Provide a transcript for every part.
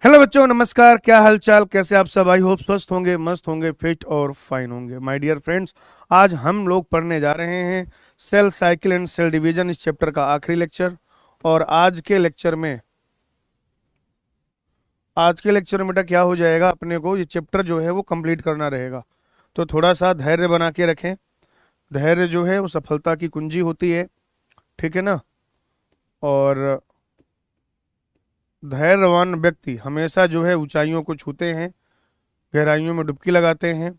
Hello बच्चों, नमस्कार। क्या हालचाल, कैसे आप सब? आई होप स्वस्थ होंगे, मस्त होंगे, फिट और फाइन होंगे। माय डियर फ्रेंड्स, आज हम लोग पढ़ने जा रहे हैं cell cycle and cell division, इस चैप्टर का आखिरी लेक्चर। और आज के लेक्चर में बेटा क्या हो जाएगा, अपने को ये चैप्टर जो है वो कंप्लीट करना रहेगा। तो थोड़ा सा धैर्य बना के रखें। धैर्य जो है वो सफलता की कुंजी होती है, ठीक है ना। और धैर्यवान व्यक्ति हमेशा जो है ऊंचाइयों को छूते हैं, गहराइयों में डुबकी लगाते हैं।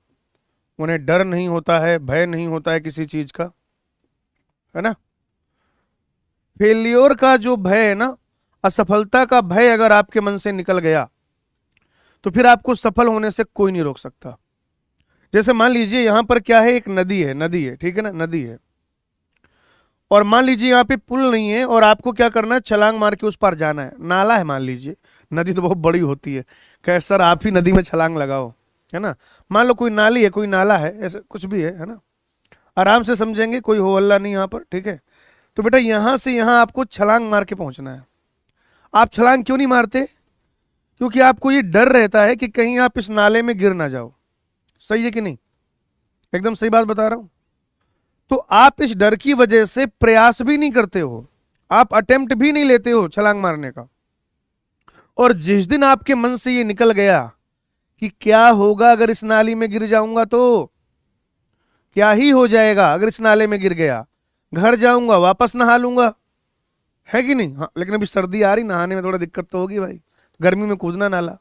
उन्हें डर नहीं होता है, भय नहीं होता है किसी चीज का, है ना। फेल्योर का जो भय है ना, असफलता का भय अगर आपके मन से निकल गया तो फिर आपको सफल होने से कोई नहीं रोक सकता। जैसे मान लीजिए यहां पर क्या है, एक नदी है, ठीक है ना, नदी है। और मान लीजिए यहाँ पे पुल नहीं है और आपको क्या करना है, छलांग मार के उस पार जाना है। नाला है मान लीजिए, नदी तो बहुत बड़ी होती है। कहे सर आप ही नदी में छलांग लगाओ, है ना। मान लो कोई नाली है, कोई नाला है, ऐसे कुछ भी है ना। आराम से समझेंगे, कोई हो हल्ला नहीं यहाँ पर, ठीक है। तो बेटा यहां से यहां आपको छलांग मार के पहुंचना है। आप छलांग क्यों नहीं मारते? क्योंकि आपको ये डर रहता है कि कहीं आप इस नाले में गिर ना जाओ। सही है कि नहीं? एकदम सही बात बता रहा हूं। तो आप इस डर की वजह से प्रयास भी नहीं करते हो, आप अटेम्प्ट भी नहीं लेते हो छलांग मारने का। और जिस दिन आपके मन से ये निकल गया कि क्या होगा अगर इस नाली में गिर जाऊंगा, तो क्या ही हो जाएगा अगर इस नाले में गिर गया, घर जाऊंगा वापस नहा लूंगा, है कि नहीं। हाँ, लेकिन अभी सर्दी आ रही, नहाने में थोड़ा दिक्कत तो होगी भाई, गर्मी में कूदना नाला।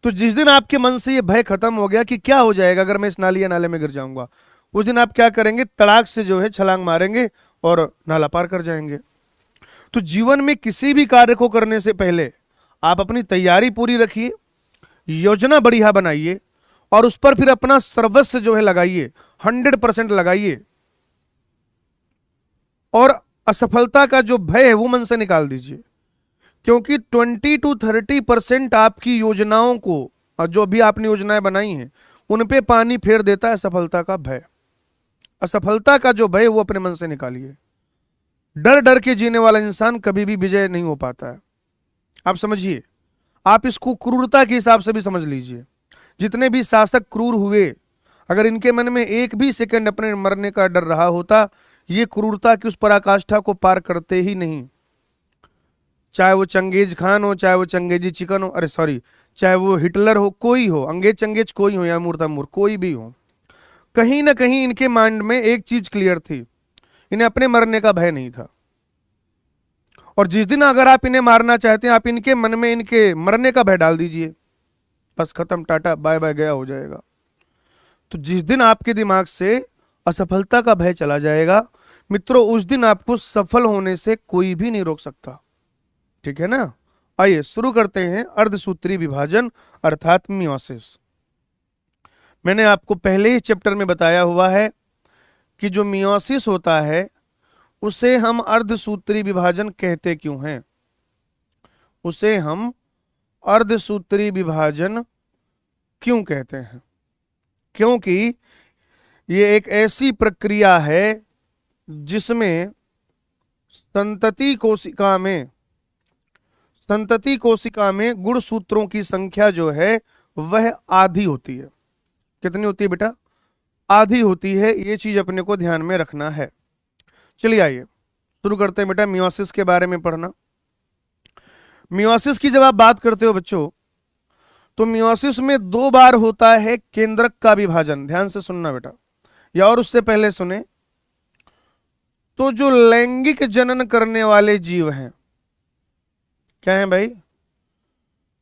तो जिस दिन आपके मन से ये भय खत्म हो गया कि क्या हो जाएगा अगर मैं इस नाली या नाले में गिर जाऊंगा, उस दिन आप क्या करेंगे, तड़ाक से जो है छलांग मारेंगे और नाला पार कर जाएंगे। तो जीवन में किसी भी कार्य को करने से पहले आप अपनी तैयारी पूरी रखिए, योजना बढ़िया बनाइए और उस पर फिर अपना सर्वस्व जो है लगाइए, 100% लगाइए। और असफलता का जो भय है वो मन से निकाल दीजिए। क्योंकि 20 to 30% आपकी योजनाओं को, और जो भी आपने योजनाएं बनाई हैं, उन पे पानी फेर देता है सफलता का भय। असफलता का जो भय वो अपने मन से निकालिए। डर डर के जीने वाला इंसान कभी भी विजय नहीं हो पाता है। आप समझिए, आप इसको क्रूरता के हिसाब से भी समझ लीजिए। जितने भी शासक क्रूर हुए, अगर इनके मन में एक भी सेकंड अपने मरने का डर रहा होता, ये क्रूरता की उस पराकाष्ठा को पार करते ही नहीं। चाहे वो चंगेज खान हो, चाहे वो चंगेजी चिकन हो, अरे सॉरी, चाहे वो हिटलर हो, कोई हो, अंग्रेज चंगेज कोई हो या मूर्तामूर कोई भी हो, कहीं ना कहीं इनके माइंड में एक चीज क्लियर थी, इन्हें अपने मरने का भय नहीं था। और जिस दिन अगर आप इन्हें मारना चाहते हैं, आप इनके मन में इनके मरने का भय डाल दीजिए, बस खत्म, टाटा बाय बाय, गया हो जाएगा। तो जिस दिन आपके दिमाग से असफलता का भय चला जाएगा मित्रों, उस दिन आपको सफल होने से कोई भी नहीं रोक सकता, ठीक है ना। आइए शुरू करते हैं अर्धसूत्री विभाजन अर्थात मियोसिस। मैंने आपको पहले ही चैप्टर में बताया हुआ है कि जो मियोसिस होता है उसे हम अर्धसूत्री विभाजन कहते क्यों हैं। उसे हम अर्धसूत्री विभाजन क्यों कहते हैं? क्योंकि ये एक ऐसी प्रक्रिया है जिसमें संतति कोशिका में गुणसूत्रों की संख्या जो है वह आधी होती है। कितनी होती है बेटा? आधी होती है। ये चीज अपने को ध्यान में रखना है। चलिए आइए शुरू करते हैं बेटा मियोसिस के बारे में पढ़ना। मियोसिस की जब आप बात करते हो बच्चों, तो मियोसिस में 2 बार होता है केंद्रक का विभाजन। ध्यान से सुनना बेटा, या और उससे पहले सुने। तो जो लैंगिक जनन करने वाले जीव हैं, क्या हैं भाई?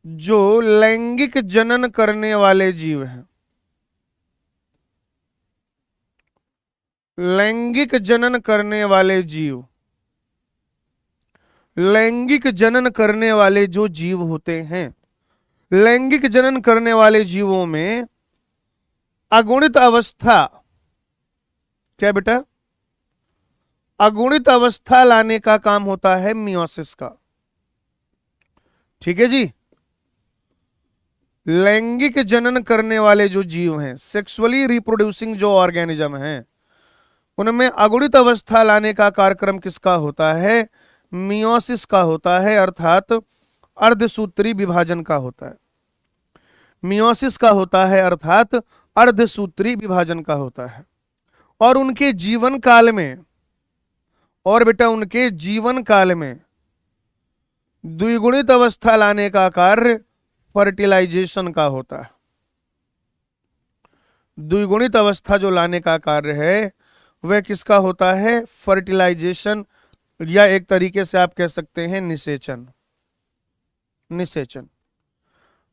जो लैंगिक जनन करने वाले जीव हैं, लैंगिक जनन करने वाले जीव, लैंगिक जनन करने वाले जो जीव होते हैं, लैंगिक जनन करने वाले जीवों में अगुणित अवस्था, क्या बेटा? अगुणित अवस्था लाने का काम होता है मियोसिस का, ठीक है जी। लैंगिक जनन करने वाले जो जीव हैं, सेक्सुअली रिप्रोड्यूसिंग जो ऑर्गेनिज्म हैं, उनमें अगुणित अवस्था लाने का कार्यक्रम किसका होता है? मियोसिस का होता है। अर्थात अर्धसूत्री विभाजन का होता है, मियोसिस का होता है अर्थात अर्धसूत्री विभाजन का होता है। और उनके जीवन काल में, और बेटा उनके जीवन काल में द्विगुणित अवस्था लाने का कार्य फर्टिलाइजेशन का होता है। द्विगुणित अवस्था जो लाने का कार्य है वह किसका होता है? फर्टिलाइजेशन, या एक तरीके से आप कह सकते हैं निषेचन। निषेचन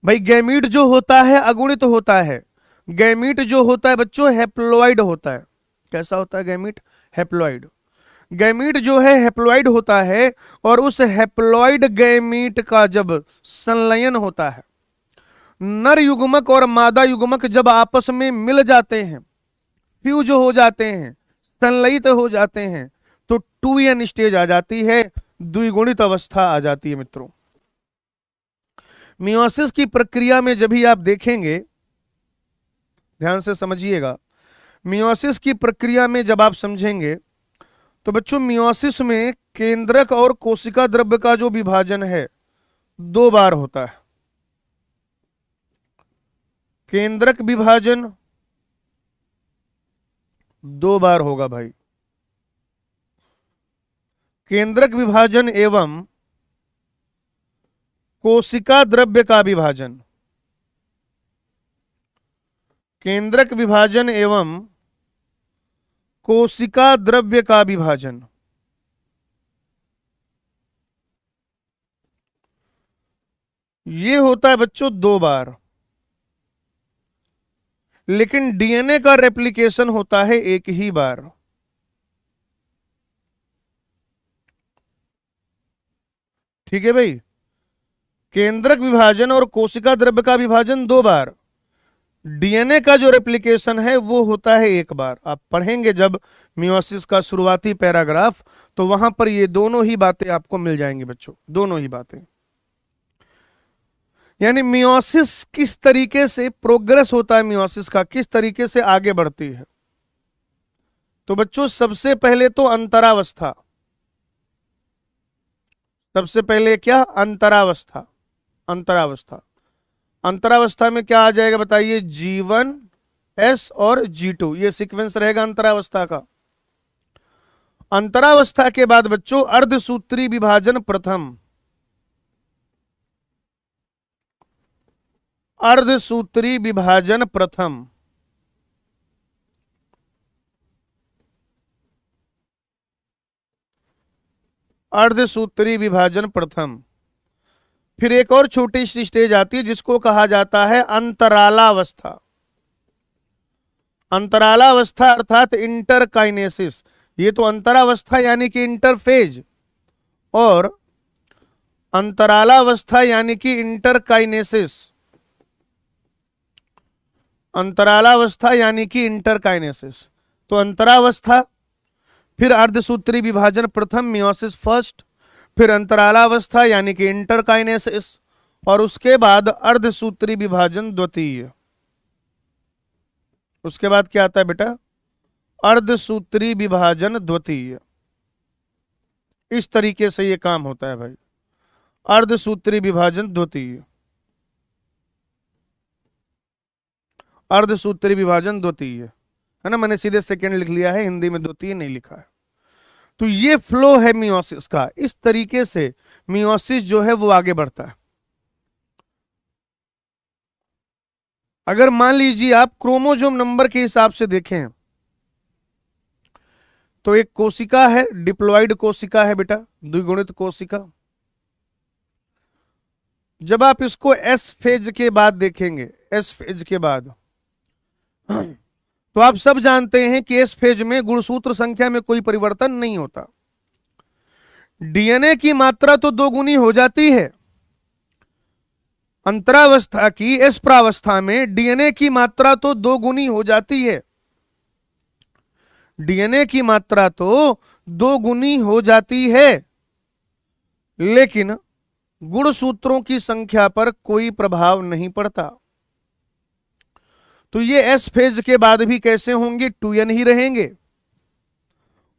भाई, गैमीट जो होता है अगुणित होता है। गैमीट जो होता है बच्चों हैप्लॉइड होता है। कैसा होता है गैमीट? हैप्लॉइड। गैमीट जो है हैप्लॉइड होता है, और उस हैप्लॉइड गैमीट का जब संलयन होता है, नर युग्मक और मादा युग्मक जब आपस में मिल जाते हैं, फ्यूज हो जाते हैं, संलयित हो जाते हैं, तो 2n स्टेज आ जाती है, द्विगुणित अवस्था आ जाती है मित्रों। मियोसिस की प्रक्रिया में जब भी आप देखेंगे, ध्यान से समझिएगा, मियोसिस की प्रक्रिया में जब आप समझेंगे तो बच्चों मियोसिस में केंद्रक और कोशिका द्रव्य का जो विभाजन है 2 बार होता है। केंद्रक विभाजन 2 बार होगा भाई। केंद्रक विभाजन एवं कोशिका द्रव्य का विभाजन। केंद्रक विभाजन एवं कोशिका द्रव्य का विभाजन, ये होता है बच्चों 2 बार। लेकिन डीएनए का रेप्लिकेशन होता है 1 ही बार। ठीक है भाई, केंद्रक विभाजन और कोशिका द्रव्य का विभाजन 2 बार। डीएनए का जो रेप्लिकेशन है वो होता है 1 बार। आप पढ़ेंगे जब मियोसिस का शुरुआती पैराग्राफ, तो वहां पर ये दोनों ही बातें आपको मिल जाएंगी बच्चों, दोनों ही बातें। यानी मियोसिस किस तरीके से प्रोग्रेस होता है, मियोसिस का किस तरीके से आगे बढ़ती है। तो बच्चों सबसे पहले तो अंतरावस्था, सबसे पहले क्या? अंतरावस्था। अंतरावस्था, अंतरावस्था में क्या आ जाएगा बताइए? G1, S और G2, ये सीक्वेंस रहेगा अंतरावस्था का। अंतरावस्था के बाद बच्चों अर्धसूत्री विभाजन प्रथम। अर्धसूत्री विभाजन प्रथम, अर्धसूत्री विभाजन प्रथम। फिर एक और छोटी सी स्टेज आती है जिसको कहा जाता है अंतरालावस्था। अंतरालावस्था अर्थात इंटरकाइनेसिस। ये तो अंतरावस्था यानी कि इंटरफेज, और अंतरालावस्था यानी कि इंटरकाइनेसिस। अंतरालावस्था यानी कि इंटरकाइनेसिस। तो अंतरावस्था, फिर अर्धसूत्री विभाजन प्रथम, मियोसिस फर्स्ट, फिर अंतरालावस्था यानी कि इंटरकाइनेसिस, और उसके बाद अर्धसूत्री विभाजन द्वितीय। उसके बाद क्या आता है बेटा? अर्धसूत्री विभाजन द्वितीय। इस तरीके से ये काम होता है भाई, अर्धसूत्री विभाजन द्वितीय, अर्धसूत्री विभाजन द्वितीय, है ना। मैंने सीधे सेकेंड लिख लिया है, हिंदी में द्वितीय नहीं लिखा है। तो ये फ्लो है मियोसिस का। इस तरीके से मियोसिस जो है वो आगे बढ़ता है। अगर मान लीजिए आप क्रोमोसोम नंबर के हिसाब से देखें तो एक कोशिका है, डिप्लॉइड कोशिका है बेटा, द्विगुणित कोशिका। जब आप इसको एस फेज के बाद देखेंगे, एस फेज के बाद, तो आप सब जानते हैं कि एस फेज में गुणसूत्र संख्या में कोई परिवर्तन नहीं होता। डीएनए की मात्रा तो 2 गुनी हो जाती है। अंतरावस्था की एस प्रावस्था में डीएनए की मात्रा तो 2 गुनी हो जाती है। डीएनए की मात्रा तो 2 गुनी हो जाती है, लेकिन गुणसूत्रों की संख्या पर कोई प्रभाव नहीं पड़ता। तो ये एस फेज के बाद भी कैसे होंगे? 2n ही रहेंगे।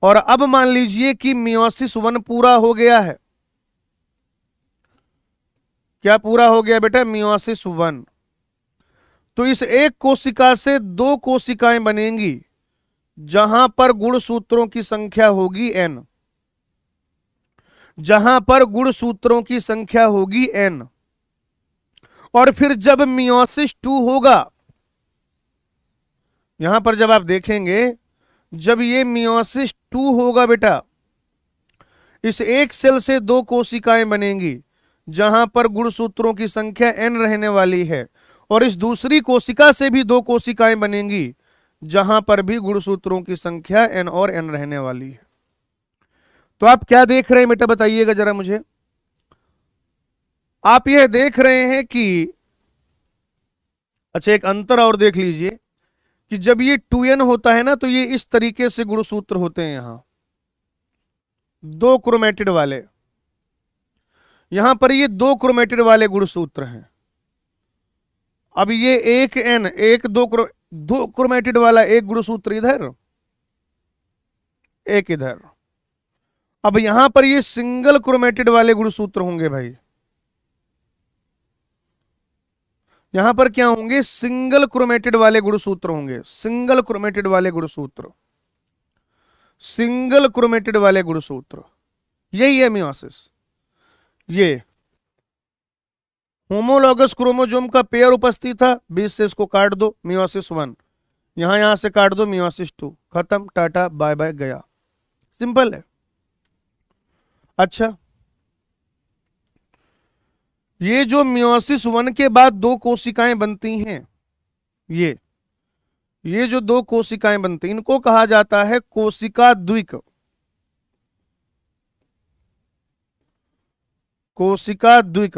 और अब मान लीजिए कि मियोसिस 1 पूरा हो गया है, क्या पूरा हो गया बेटा? मियोसिस 1। तो इस एक कोशिका से 2 कोशिकाएं बनेंगी जहां पर गुणसूत्रों की संख्या होगी n, जहां पर गुणसूत्रों की संख्या होगी n। और फिर जब मियोसिस 2 होगा, यहां पर जब आप देखेंगे, जब ये मियोसिस 2 होगा बेटा, इस एक सेल से 2 कोशिकाएं बनेंगी जहां पर गुणसूत्रों की संख्या n रहने वाली है, और इस दूसरी कोशिका से भी 2 कोशिकाएं बनेंगी जहां पर भी गुणसूत्रों की संख्या n और n रहने वाली है। तो आप क्या देख रहे हैं बेटा, बताइएगा जरा मुझे। आप यह देख रहे हैं कि, अच्छा एक अंतर और देख लीजिए कि जब ये 2n होता है ना, तो ये इस तरीके से गुणसूत्र होते हैं, यहां 2 क्रोमेटिड वाले, यहां पर ये 2 क्रोमेटिड वाले गुणसूत्र हैं। अब ये एक n, एक 2 क्रोमेटिड वाला एक गुणसूत्र इधर, एक इधर। अब यहां पर ये सिंगल क्रोमेटिड वाले गुणसूत्र होंगे भाई, यहां पर क्या होंगे? सिंगल क्रोमेटिड वाले गुणसूत्र होंगे, सिंगल क्रोमेटिड वाले गुणसूत्र, सिंगल क्रोमेटिड वाले गुणसूत्र। यही है मियोसिस। ये होमोलॉगस क्रोमोसोम का पेयर उपस्थित था, बीच से इसको काट दो, मियोसिस 1। यहां से काट दो, मियोसिस 2। खत्म, टाटा बाय बाय, गया। सिंपल है। अच्छा, ये जो मियोसिस 1 के बाद 2 कोशिकाएं बनती हैं, ये जो 2 कोशिकाएं बनती, इनको कहा जाता है कोशिका द्विक। कोशिका द्विक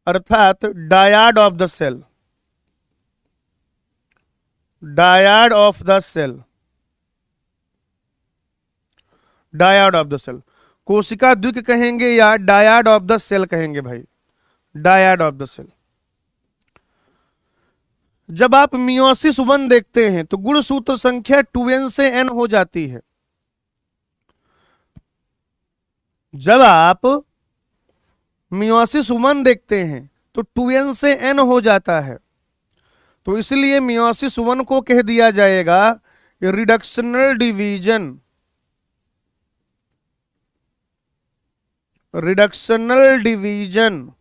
अर्थात dyad of the cell, dyad of the cell, dyad of the cell. कोशिका द्विक कहेंगे या डायाड ऑफ द सेल कहेंगे भाई? Dyad of the cell. जब आप मियोसिस 1 देखते हैं तो गुणसूत्र संख्या 2n से n हो जाती है। जब आप मियोसिस 1 देखते हैं तो 2n से n हो जाता है, तो इसलिए मियोसिस 1 को कह दिया जाएगा रिडक्शनल डिवीजन, रिडक्शनल डिवीजन।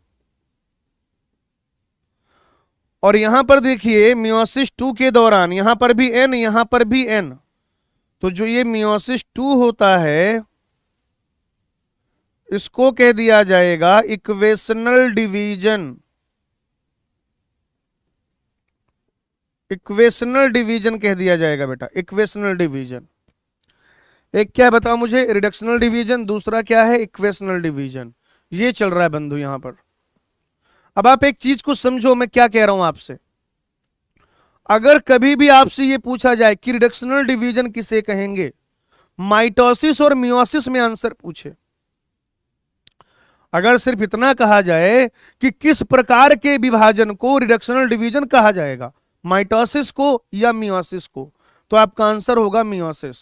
और यहां पर देखिए मियोसिस 2 के दौरान यहां पर भी n, यहां पर भी n, तो जो ये मियोसिस 2 होता है इसको कह दिया जाएगा इक्वेशनल डिवीजन, इक्वेशनल डिवीजन कह दिया जाएगा बेटा, इक्वेशनल डिवीजन। एक क्या बताओ मुझे? रिडक्शनल डिवीजन, दूसरा क्या है? Equational division. ये चल रहा है बंधु यहां पर। अब आप एक चीज को समझो, मैं क्या कह रहा हूं आपसे। अगर कभी भी आपसे ये पूछा जाए कि रिडक्शनल डिवीजन किसे कहेंगे, माइटोसिस और मियोसिस में आंसर पूछे, अगर सिर्फ इतना कहा जाए कि किस प्रकार के विभाजन को रिडक्शनल डिवीजन कहा जाएगा, माइटोसिस को या मियोसिस को, तो आपका आंसर होगा मियोसिस।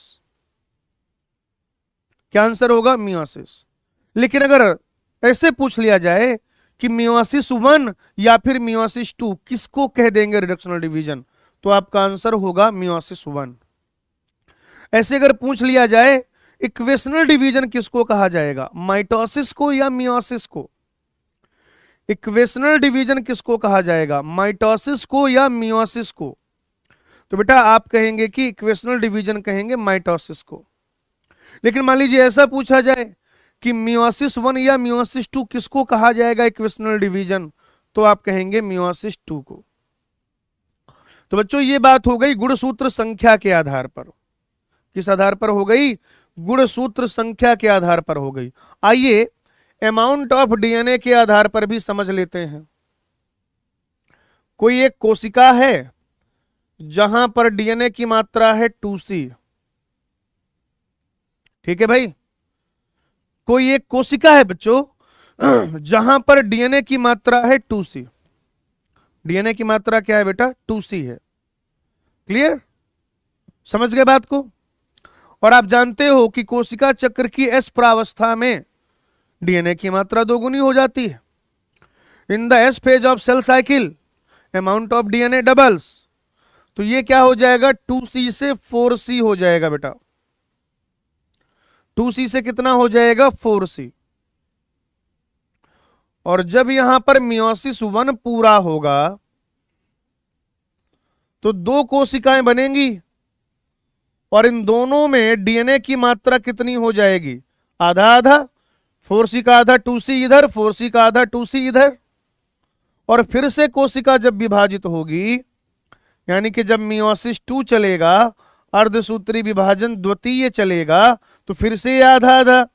क्या आंसर होगा? मियोसिस। लेकिन अगर ऐसे पूछ लिया जाए कि मियोसिस 1 या फिर मियोसिस 2 किसको कह देंगे रिडक्शनल डिवीजन, तो आपका आंसर होगा मियोसिस 1। ऐसे अगर पूछ लिया जाए इक्वेशनल डिवीजन किसको कहा जाएगा, माइटोसिस को या मियोसिस को, इक्वेशनल डिवीजन किसको कहा जाएगा, माइटोसिस को या मियोसिस को, तो बेटा आप कहेंगे कि इक्वेशनल डिवीजन कहेंगे माइटोसिस को। लेकिन मान लीजिए ऐसा पूछा जाए कि मियोसिस 1 या मियोसिस 2 किसको कहा जाएगा इक्वेशनल डिवीजन, तो आप कहेंगे मियोसिस 2 को। तो बच्चों ये बात हो गई गुणसूत्र संख्या के आधार पर। किस आधार पर हो गई? गुणसूत्र संख्या के आधार पर हो गई। आइए अमाउंट ऑफ डीएनए के आधार पर भी समझ लेते हैं। कोई एक कोशिका है जहां पर डीएनए की मात्रा है 2C, ठीक है भाई। कोई एक कोशिका है बच्चों जहां पर डीएनए की मात्रा है 2C। डीएनए की मात्रा क्या है बेटा? 2C है। क्लियर? समझ गए बात को? और आप जानते हो कि कोशिका चक्र की एस प्रावस्था में डीएनए की मात्रा दोगुनी हो जाती है। In the S phase of cell cycle amount of DNA doubles. तो ये क्या हो जाएगा, 2C से 4C हो जाएगा बेटा। 2C से कितना हो जाएगा, 4C। और जब यहां पर मियोसिस 1 पूरा होगा तो 2 कोशिकाएं बनेंगी और इन दोनों में डीएनए की मात्रा कितनी हो जाएगी, आधा आधा। 4C का आधा 2C इधर, 4C का आधा 2C इधर। और फिर से कोशिका जब विभाजित होगी, यानी कि जब मियोसिस 2 चलेगा, अर्धसूत्री विभाजन द्वितीय चलेगा, तो फिर से आधा आधा,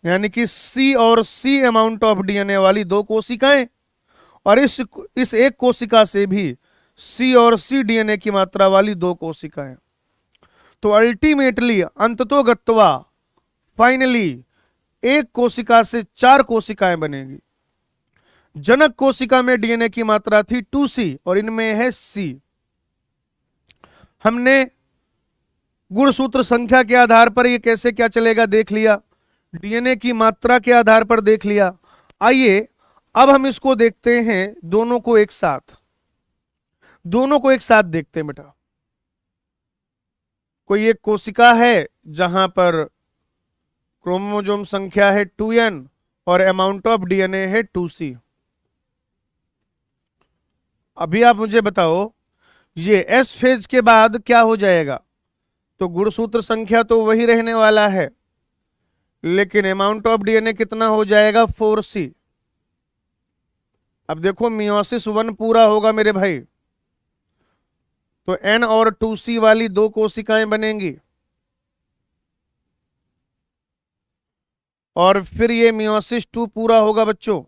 यानी कि C और C अमाउंट ऑफ डीएनए वाली 2 कोशिकाएं, और इस एक कोशिका से भी C और C डीएनए की मात्रा वाली 2 कोशिकाएं। तो अल्टीमेटली अंततोगत्वा फाइनली एक कोशिका से 4 कोशिकाएं बनेगी। जनक कोशिका में डीएनए की मात्रा थी 2C और इनमें है C। हमने गुणसूत्र संख्या के आधार पर ये कैसे क्या चलेगा देख लिया, डीएनए की मात्रा के आधार पर देख लिया। आइए अब हम इसको देखते हैं दोनों को एक साथ, देखते हैं बेटा। कोई एक कोशिका है जहां पर क्रोमोसोम संख्या है 2n और अमाउंट ऑफ डीएनए है 2C। अभी आप मुझे बताओ ये एस फेज के बाद क्या हो जाएगा, तो गुणसूत्र संख्या तो वही रहने वाला है, लेकिन अमाउंट ऑफ डीएनए कितना हो जाएगा, 4C। अब देखो मियोसिस 1 पूरा होगा मेरे भाई, तो N और 2C वाली 2 कोशिकाएं बनेंगी, और फिर ये मियोसिस 2 पूरा होगा बच्चों,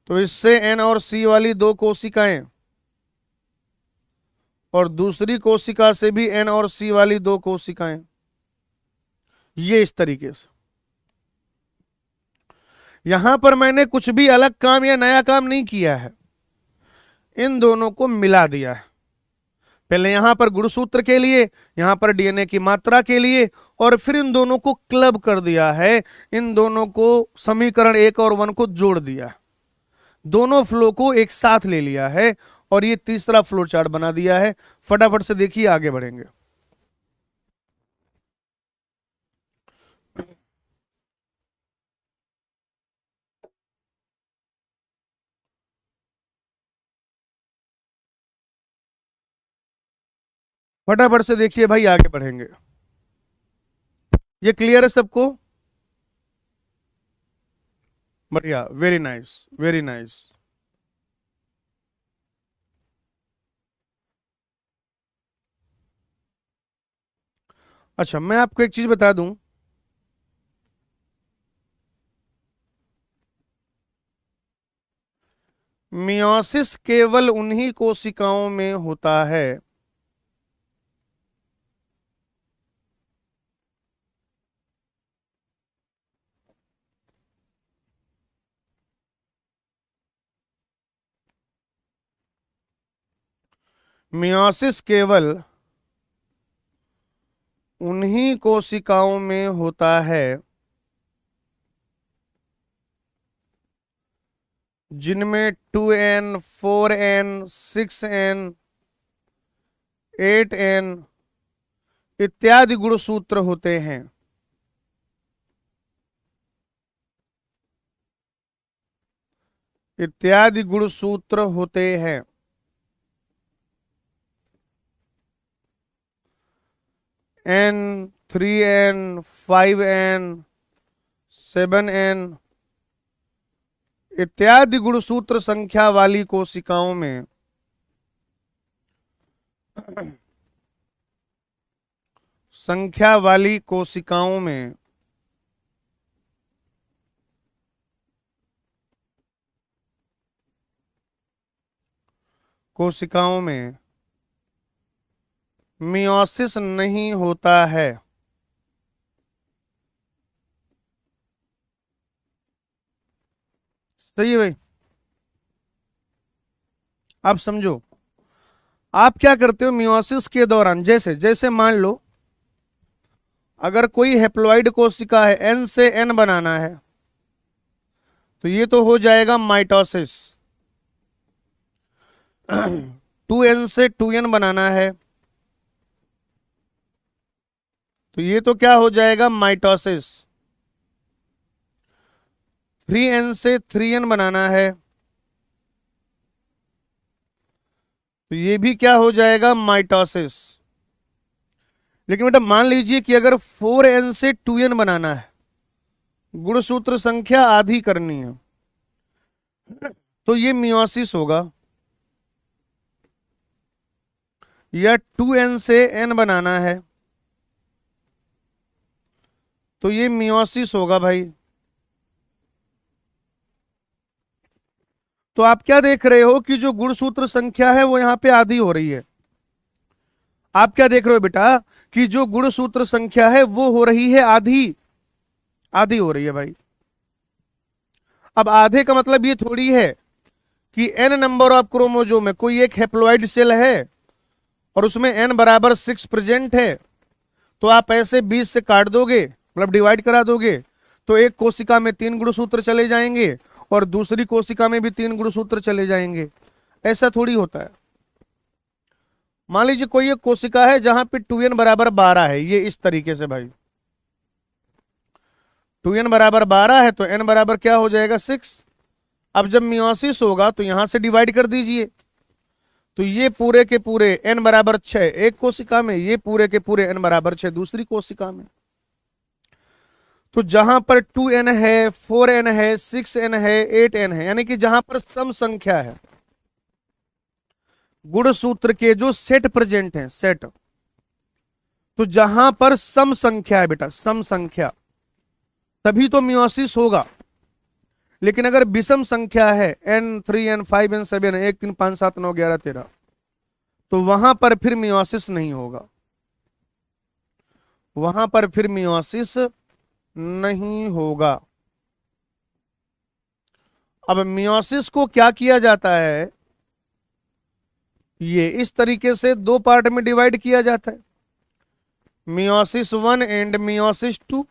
तो इससे N और C वाली 2 कोशिकाएं, और दूसरी कोशिका से भी N और C वाली 2 कोशिकाएं। ये इस तरीके से। यहां पर मैंने कुछ भी अलग काम या नया काम नहीं किया है, इन दोनों को मिला दिया है। पहले यहां पर गुणसूत्र के लिए, यहां पर डीएनए की मात्रा के लिए, और फिर इन दोनों को क्लब कर दिया है, इन दोनों को समीकरण 1 और 1 को जोड़ दिया है, दोनों फ्लो को एक साथ ले लिया है, और ये तीसरा फ्लो चार्ट बना दिया है। फटाफट से देखिए, आगे बढ़ेंगे। फटाफट से देखिए भाई, आगे बढ़ेंगे। ये क्लियर है सबको? बढ़िया, वेरी नाइस, वेरी नाइस। अच्छा, मैं आपको एक चीज बता दूं, मियोसिस केवल उन्हीं कोशिकाओं में होता है मियोसिस केवल उन्हीं कोशिकाओं में होता है जिनमें 2n, 4n, 6n, 8n इत्यादि गुणसूत्र होते हैं। इत्यादि गुणसूत्र होते हैं। N, 3n, 5n, 7n इत्यादि गुणसूत्र संख्या वाली कोशिकाओं में कोशिकाओं में मियोसिस नहीं होता है। सही है भाई? आप समझो, आप क्या करते हो मियोसिस के दौरान, जैसे जैसे मान लो अगर कोई हेप्लॉइड कोशिका है, N से N बनाना है, तो ये तो हो जाएगा माइटोसिस। 2n से 2n बनाना है, तो ये तो क्या हो जाएगा माइटोसिस। 3n से 3n बनाना है, तो ये भी क्या हो जाएगा माइटोसिस। लेकिन बेटा मान लीजिए कि अगर 4n से 2n बनाना है, गुणसूत्र संख्या आधी करनी है, तो ये मियोसिस होगा। या 2n से n बनाना है, तो ये मियोसिस होगा भाई। तो आप क्या देख रहे हो कि जो गुणसूत्र संख्या है वो यहां पे आधी हो रही है। आप क्या देख रहे हो बेटा कि जो गुणसूत्र संख्या है वो हो रही है आधी, आधी हो रही है भाई। अब आधे का मतलब ये थोड़ी है कि n नंबर ऑफ क्रोमोजोम में कोई एक हैप्लॉइड सेल है और उसमें n बराबर 6 प्रेजेंट है, तो आप ऐसे 20 से काट दोगे, मतलब डिवाइड करा दोगे, तो एक कोशिका में 3 गुणसूत्र चले जाएंगे और दूसरी कोशिका में भी 3 गुणसूत्र चले जाएंगे। ऐसा थोड़ी होता है। मान लीजिए कोई एक कोशिका है जहां पे 2n बराबर 12 है, ये इस तरीके से भाई 2n बराबर 12 है, तो n बराबर क्या हो जाएगा 6। अब जब मियोसिस होगा तो यहां से डिवाइड कर दीजिए, तो ये पूरे के पूरे n बराबर 6 एक कोशिका में, ये पूरे के पूरे n बराबर 6 दूसरी कोशिका में। तो जहां पर 2n है, 4n है, 6n है, 8n है, यानी कि जहां पर सम संख्या है, गुणसूत्र के जो सेट प्रेजेंट हैं, सेट, तो जहां पर सम संख्या है बेटा, सम संख्या, तभी तो मियोसिस होगा। लेकिन अगर विषम संख्या है n 3n 5n 7n 1 3 5 7 9 11 13, तो वहां पर फिर मियोसिस नहीं होगा, वहां पर फिर मियोसिस नहीं होगा। अब मियोसिस को क्या किया जाता है, ये इस तरीके से 2 पार्ट में डिवाइड किया जाता है, मियोसिस 1 एंड मियोसिस 2।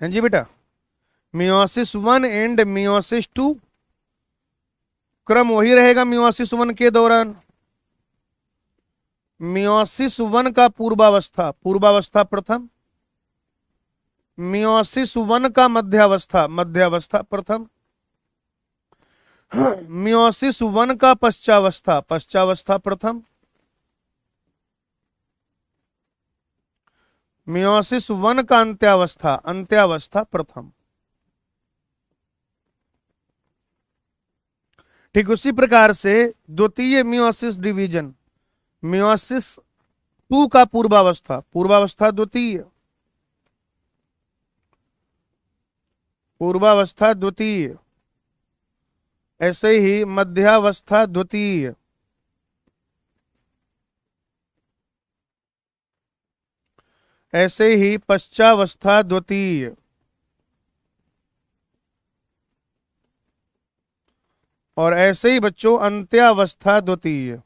हैं जी बेटा, मियोसिस 1 एंड मियोसिस 2, क्रम वही रहेगा मियोसिस 1 के दौरान। मियोसिस 1 का पूर्वावस्था, पूर्वावस्था प्रथम, मियोसिस 1 का मध्यावस्था, मध्यावस्था प्रथम, मियोसिस 1 का पश्चावस्था, पश्चावस्था प्रथम, मियोसिस 1 का अंत्यावस्था, अंत्यावस्था प्रथम। ठीक उसी प्रकार से द्वितीय मियोसिस डिवीजन, मियोसिस 2 का पूर्वावस्था, पूर्वावस्था द्वितीय, पूर्वावस्था द्वितीय, ऐसे ही मध्यावस्था द्वितीय, ऐसे ही पश्चावस्था द्वितीय, और ऐसे ही बच्चों अंत्यावस्था द्वितीय।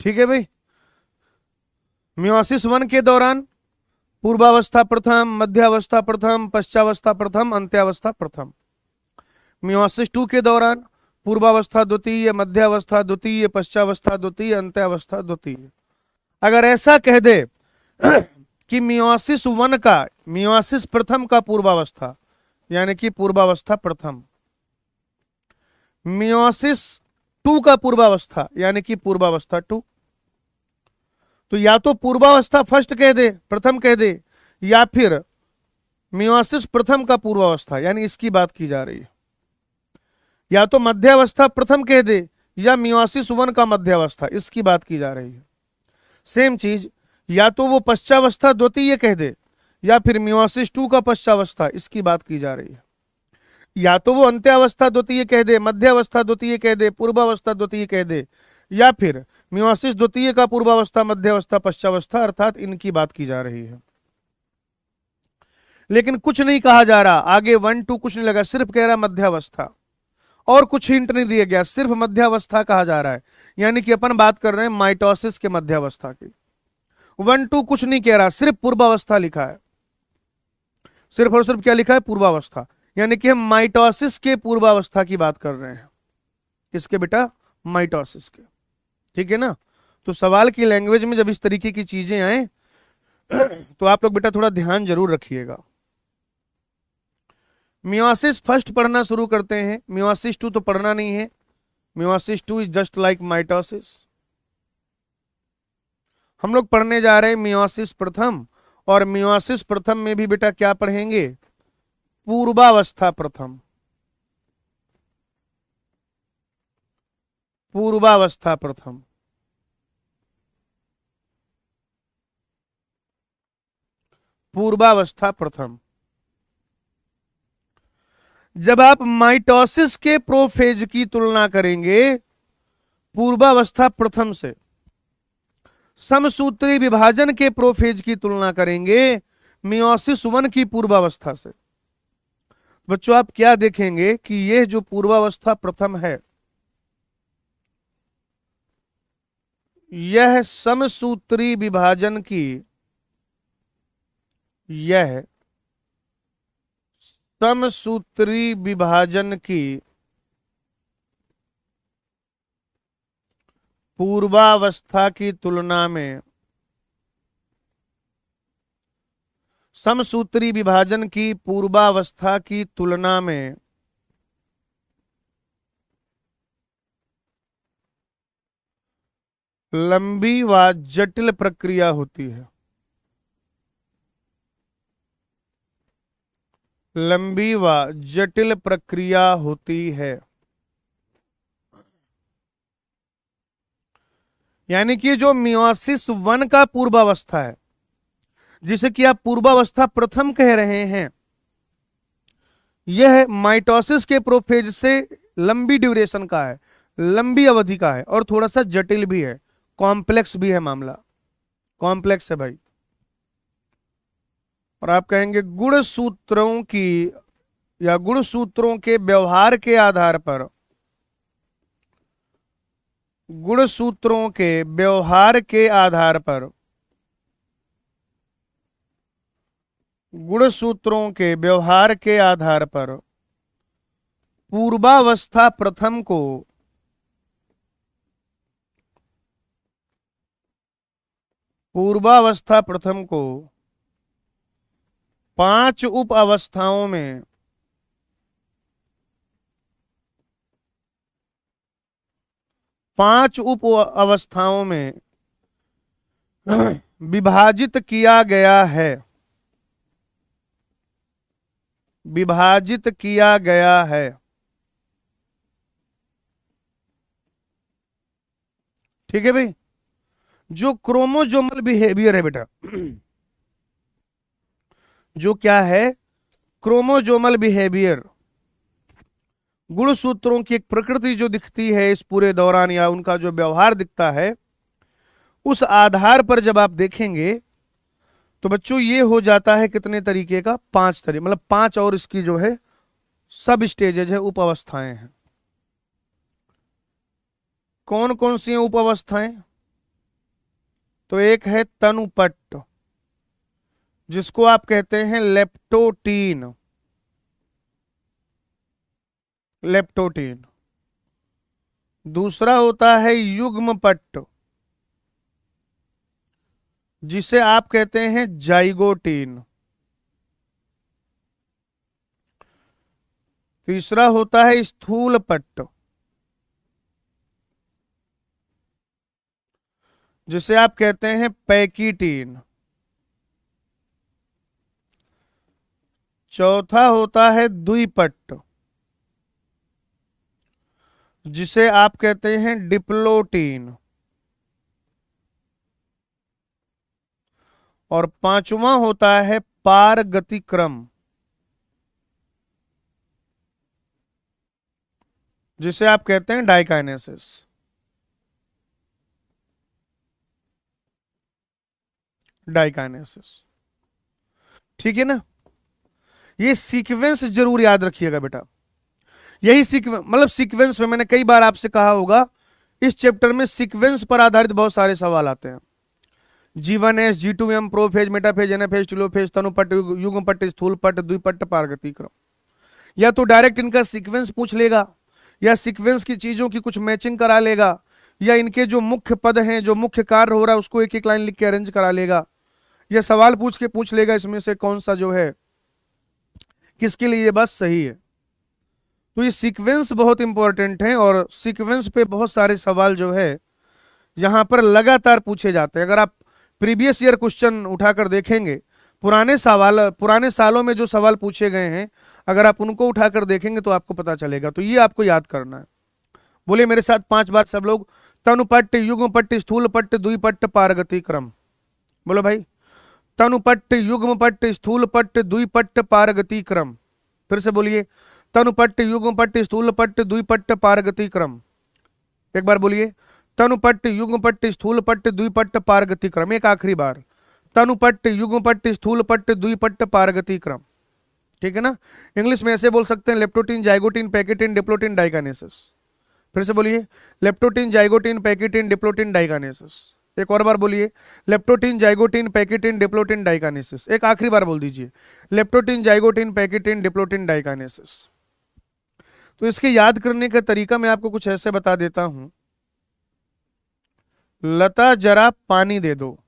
ठीक है भाई, मियोसिस 1 के दौरान पूर्वावस्था प्रथम, मध्यावस्था प्रथम, पश्चावस्था प्रथम, अंत्यावस्था प्रथम। मियोसिस 2 के दौरान पूर्वावस्था द्वितीय, मध्यावस्था द्वितीय, पश्चावस्था द्वितीय, अंत्यावस्था द्वितीय। अगर ऐसा कह दे कि मियोसिस 1 का, मियोसिस प्रथम का पूर्वावस्था यानी कि पूर्वावस्था प्रथम, मियोसिस 2 का पूर्वावस्था यानी कि पूर्वावस्था 2, तो या तो पूर्वावस्था फर्स्ट कह दे, प्रथम कह दे, या फिर मियोसिस प्रथम का पूर्वावस्था, यानी इसकी बात की जा रही है। या तो मध्यावस्था प्रथम कह दे या मियोसिस 1 का मध्यावस्था, इसकी बात की जा रही है। सेम चीज, या तो वो पश्चावस्था द्वितीय कह दे या फिर मियोसिस 2 का पश्चावस्था, इसकी बात की जा रही है। या तो वो अंत्यावस्था द्वितीय कह दे, मध्यावस्था द्वितीय कह दे, पूर्वावस्था द्वितीय कह दे, या फिर मियोसिस द्वितीय का पूर्वावस्था, मध्यावस्था, पश्चावस्था, अर्थात इनकी बात की जा रही है। लेकिन कुछ नहीं कहा जा रहा, आगे 1 2 कुछ नहीं लगा, सिर्फ कह रहा मध्यावस्था, और कुछ हिंट नहीं दिया गया, सिर्फ मध्यावस्था कहा जा रहा है। यानी कि अपन बात कर रहे हैं माइटोसिस के मध्यावस्था की। 1 2 कुछ नहीं कह रहा, सिर्फ पूर्वावस्था लिखा है, सिर्फ और सिर्फ क्या लिखा है, पूर्वावस्था। यानी कि हम माइटोसिस के पूर्वावस्था की बात कर रहे हैं। किसके बेटा, माइटोसिस के। ठीक है ना। तो सवाल की लैंग्वेज में जब इस तरीके की चीजें आए तो आप लोग बेटा थोड़ा ध्यान जरूर रखिएगा। मियोसिस फर्स्ट पढ़ना शुरू करते हैं, मियोसिस 2 तो पढ़ना नहीं है। Meiosis 2 is just like mitosis. हम लोग पढ़ने जा रहे हैं मियोसिस प्रथम, और मियोसिस प्रथम में भी बेटा क्या पढ़ेंगे, पूर्वावस्था प्रथम। पूर्वावस्था प्रथम। पूर्वावस्था प्रथम। जब आप माइटोसिस के प्रोफेज की तुलना करेंगे पूर्वावस्था प्रथम से, समसूत्री विभाजन के प्रोफेज की तुलना करेंगे मियोसिस 1 की पूर्वावस्था से, बच्चों आप क्या देखेंगे कि यह जो पूर्वावस्था प्रथम है, यह समसूत्री विभाजन की, यह समसूत्री विभाजन की पूर्वावस्था की तुलना में, समसूत्री विभाजन की पूर्वावस्था की तुलना में लंबी व जटिल प्रक्रिया होती है। लंबी व जटिल प्रक्रिया होती है। यानी कि जो मियोसिस 1 का पूर्वावस्था है, जिसे कि आप पूर्वावस्था प्रथम कह रहे हैं, यह माइटोसिस के प्रोफेज से लंबी ड्यूरेशन का है, लंबी अवधि का है, और थोड़ा सा जटिल भी है, कॉम्प्लेक्स भी है मामला, कॉम्प्लेक्स है भाई। और आप कहेंगे गुणसूत्रों की या गुणसूत्रों के व्यवहार के आधार पर, गुणसूत्रों के व्यवहार के आधार पर, गुणसूत्रों के व्यवहार के आधार पर पूर्वावस्था प्रथम को पूर्वावस्था प्रथम को 5 उप अवस्थाओं में, 5 उप अवस्थाओं में विभाजित किया गया है, विभाजित किया गया है। ठीक है भाई। जो क्रोमोजोमल बिहेवियर है बेटा, जो क्या है, क्रोमोजोमल बिहेवियर, गुणसूत्रों की एक प्रकृति जो दिखती है इस पूरे दौरान, या उनका जो व्यवहार दिखता है, उस आधार पर जब आप देखेंगे तो बच्चों ये हो जाता है कितने तरीके का, 5 तरीके, मतलब 5 और इसकी जो है सब स्टेजेज है, उप अवस्थाएं हैं। कौन कौन सी हैं उप अवस्थाएं, तो एक है तनुपट्ट, जिसको आप कहते हैं लेप्टोटीन, लेप्टोटीन। दूसरा होता है युग्मपट्ट, जिसे आप कहते हैं जाइगोटीन। तीसरा होता है स्थूल पट्ट, जिसे आप कहते हैं पैकीटीन। चौथा होता है द्विपट्ट, जिसे आप कहते हैं डिप्लोटीन। और पांचवा होता है पारगतिक्रम, जिसे आप कहते हैं डाइकाइनेसिस। डाइकाइनेसिस। ठीक है ना। ये सीक्वेंस जरूर याद रखिएगा बेटा। यही सीक्वेंस, मतलब सीक्वेंस में मैंने कई बार आपसे कहा होगा, इस चैप्टर में सीक्वेंस पर आधारित बहुत सारे सवाल आते हैं। G1s, G2m, prophase, metaphase, anaphase, telophase, तनुपट, युग्मपट, स्थूलपट, द्विपट, पारगति क्रम। या तो डायरेक्ट इनका सीक्वेंस पूछ लेगा, या सीक्वेंस की चीजों की कुछ मैचिंग करा लेगा, या इनके जो मुख्य पद हैं, जो मुख्य कार्य हो रहा है उसको एक एक लाइन लिख के अरेंज करा लेगा, या सवाल पूछ लेगा इसमें से कौन सा जो है किसके लिए ये बस सही है। तो ये सीक्वेंस बहुत इंपॉर्टेंट है, और सीक्वेंस पे बहुत सारे सवाल जो है यहां पर लगातार पूछे जाते हैं। अगर आप प्रीवियस ईयर क्वेश्चन उठाकर देखेंगे, पुराने सालों में जो सवाल पूछे गए हैं, अगर आप उनको उठाकर देखेंगे तो आपको पता चलेगा। तो ये आपको याद करना है। बोले मेरे साथ 5 बार सब लोग, तनुपट्ट, युग्मपट्ट, स्थूलपट्ट, द्विपट्ट, पारगति क्रम। बोलो भाई, तनुपट्ट, युग्मपट्ट, स्थूलपट्ट, द्विपट्ट, पारगति क्रम। फिर से बोलिए, तनुपट्ट, युग्मपट्ट, स्थूलपट्ट, द्विपट्ट, पारगति क्रम। एक बार बोलिए, तनुपट्ट, युग्मपट्ट, स्थूलपट्ट, द्विपट्ट, पारगति क्रम। एक आखिरी बार, तनुपट्ट, युग्मपट्ट, स्थूलपट्ट, द्विपट्ट, पारगति क्रम। ठीक है ना। इंग्लिश में ऐसे बोल सकते हैं, लेप्टोटीन, जाइगोटीन, पैकेटीन, डिप्लोटीन, डाइकानेसिस। फिर से बोलिए, लेप्टोटीन, जाइगोटीन, पैकेटीन, डिप्लोटीन, डाइकानेसिस। एक और बार बोलिए, लेप्टोटीन, जाइगोटीन, पैकेटीन, डिप्लोटीन, डाइकानेसिस। एक आखिरी बार बोल दीजिए, लेप्टोटीन, जाइगोटीन, पैकेटीन, डिप्लोटीन, डाइकानेसिस। तो इसके याद करने का तरीका मैं आपको कुछ ऐसे बता देता हूं। लता जरा पानी दे दो।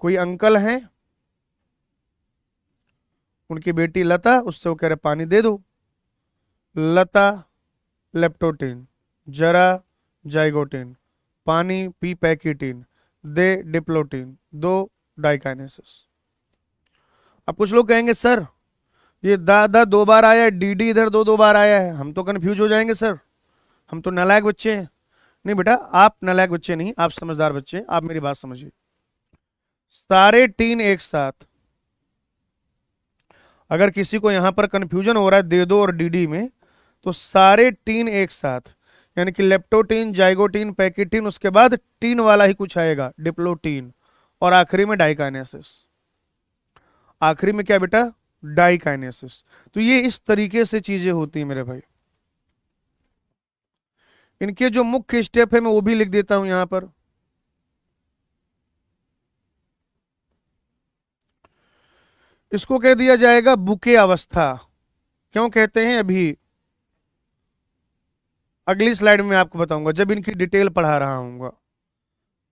कोई अंकल हैं, उनकी बेटी लता, उससे वो कह रहे पानी दे दो। लता लेप्टोटीन, जरा जाइगोटीन, पानी पी पैकेटीन, दे डिप्लोटीन, दो डाइकाइनेसिस। अब कुछ लोग कहेंगे सर ये दादा 2 बार आया है, डीडी इधर 2 बार आया है, हम तो कंफ्यूज हो जाएंगे सर, हम तो नालायक बच्चे हैं। नहीं बेटा, आप नालायक बच्चे नहीं, आप समझदार बच्चे हैं। आप मेरी बात समझिए, सारे टीन एक साथ, अगर किसी को यहां पर कंफ्यूजन हो रहा है दे दो और डीडी में, तो सारे टीन एक साथ, यानी कि लेप्टोटीन, जाइगोटीन, पैकेटीन, उसके बाद टीन वाला ही कुछ आएगा डिप्लोटीन, और आखिरी में डाइकाइनेसिस। आखिरी में क्या बेटा, डाइकाइनेसिस। तो ये इस तरीके से चीजें होती हैं मेरे भाई। इनके जो मुख्य स्टेप है मैं वो भी लिख देता हूं यहां पर। इसको कह दिया जाएगा बुके अवस्था। क्यों कहते हैं अभी अगली स्लाइड में आपको बताऊंगा, जब इनकी डिटेल पढ़ा रहा हूंगा।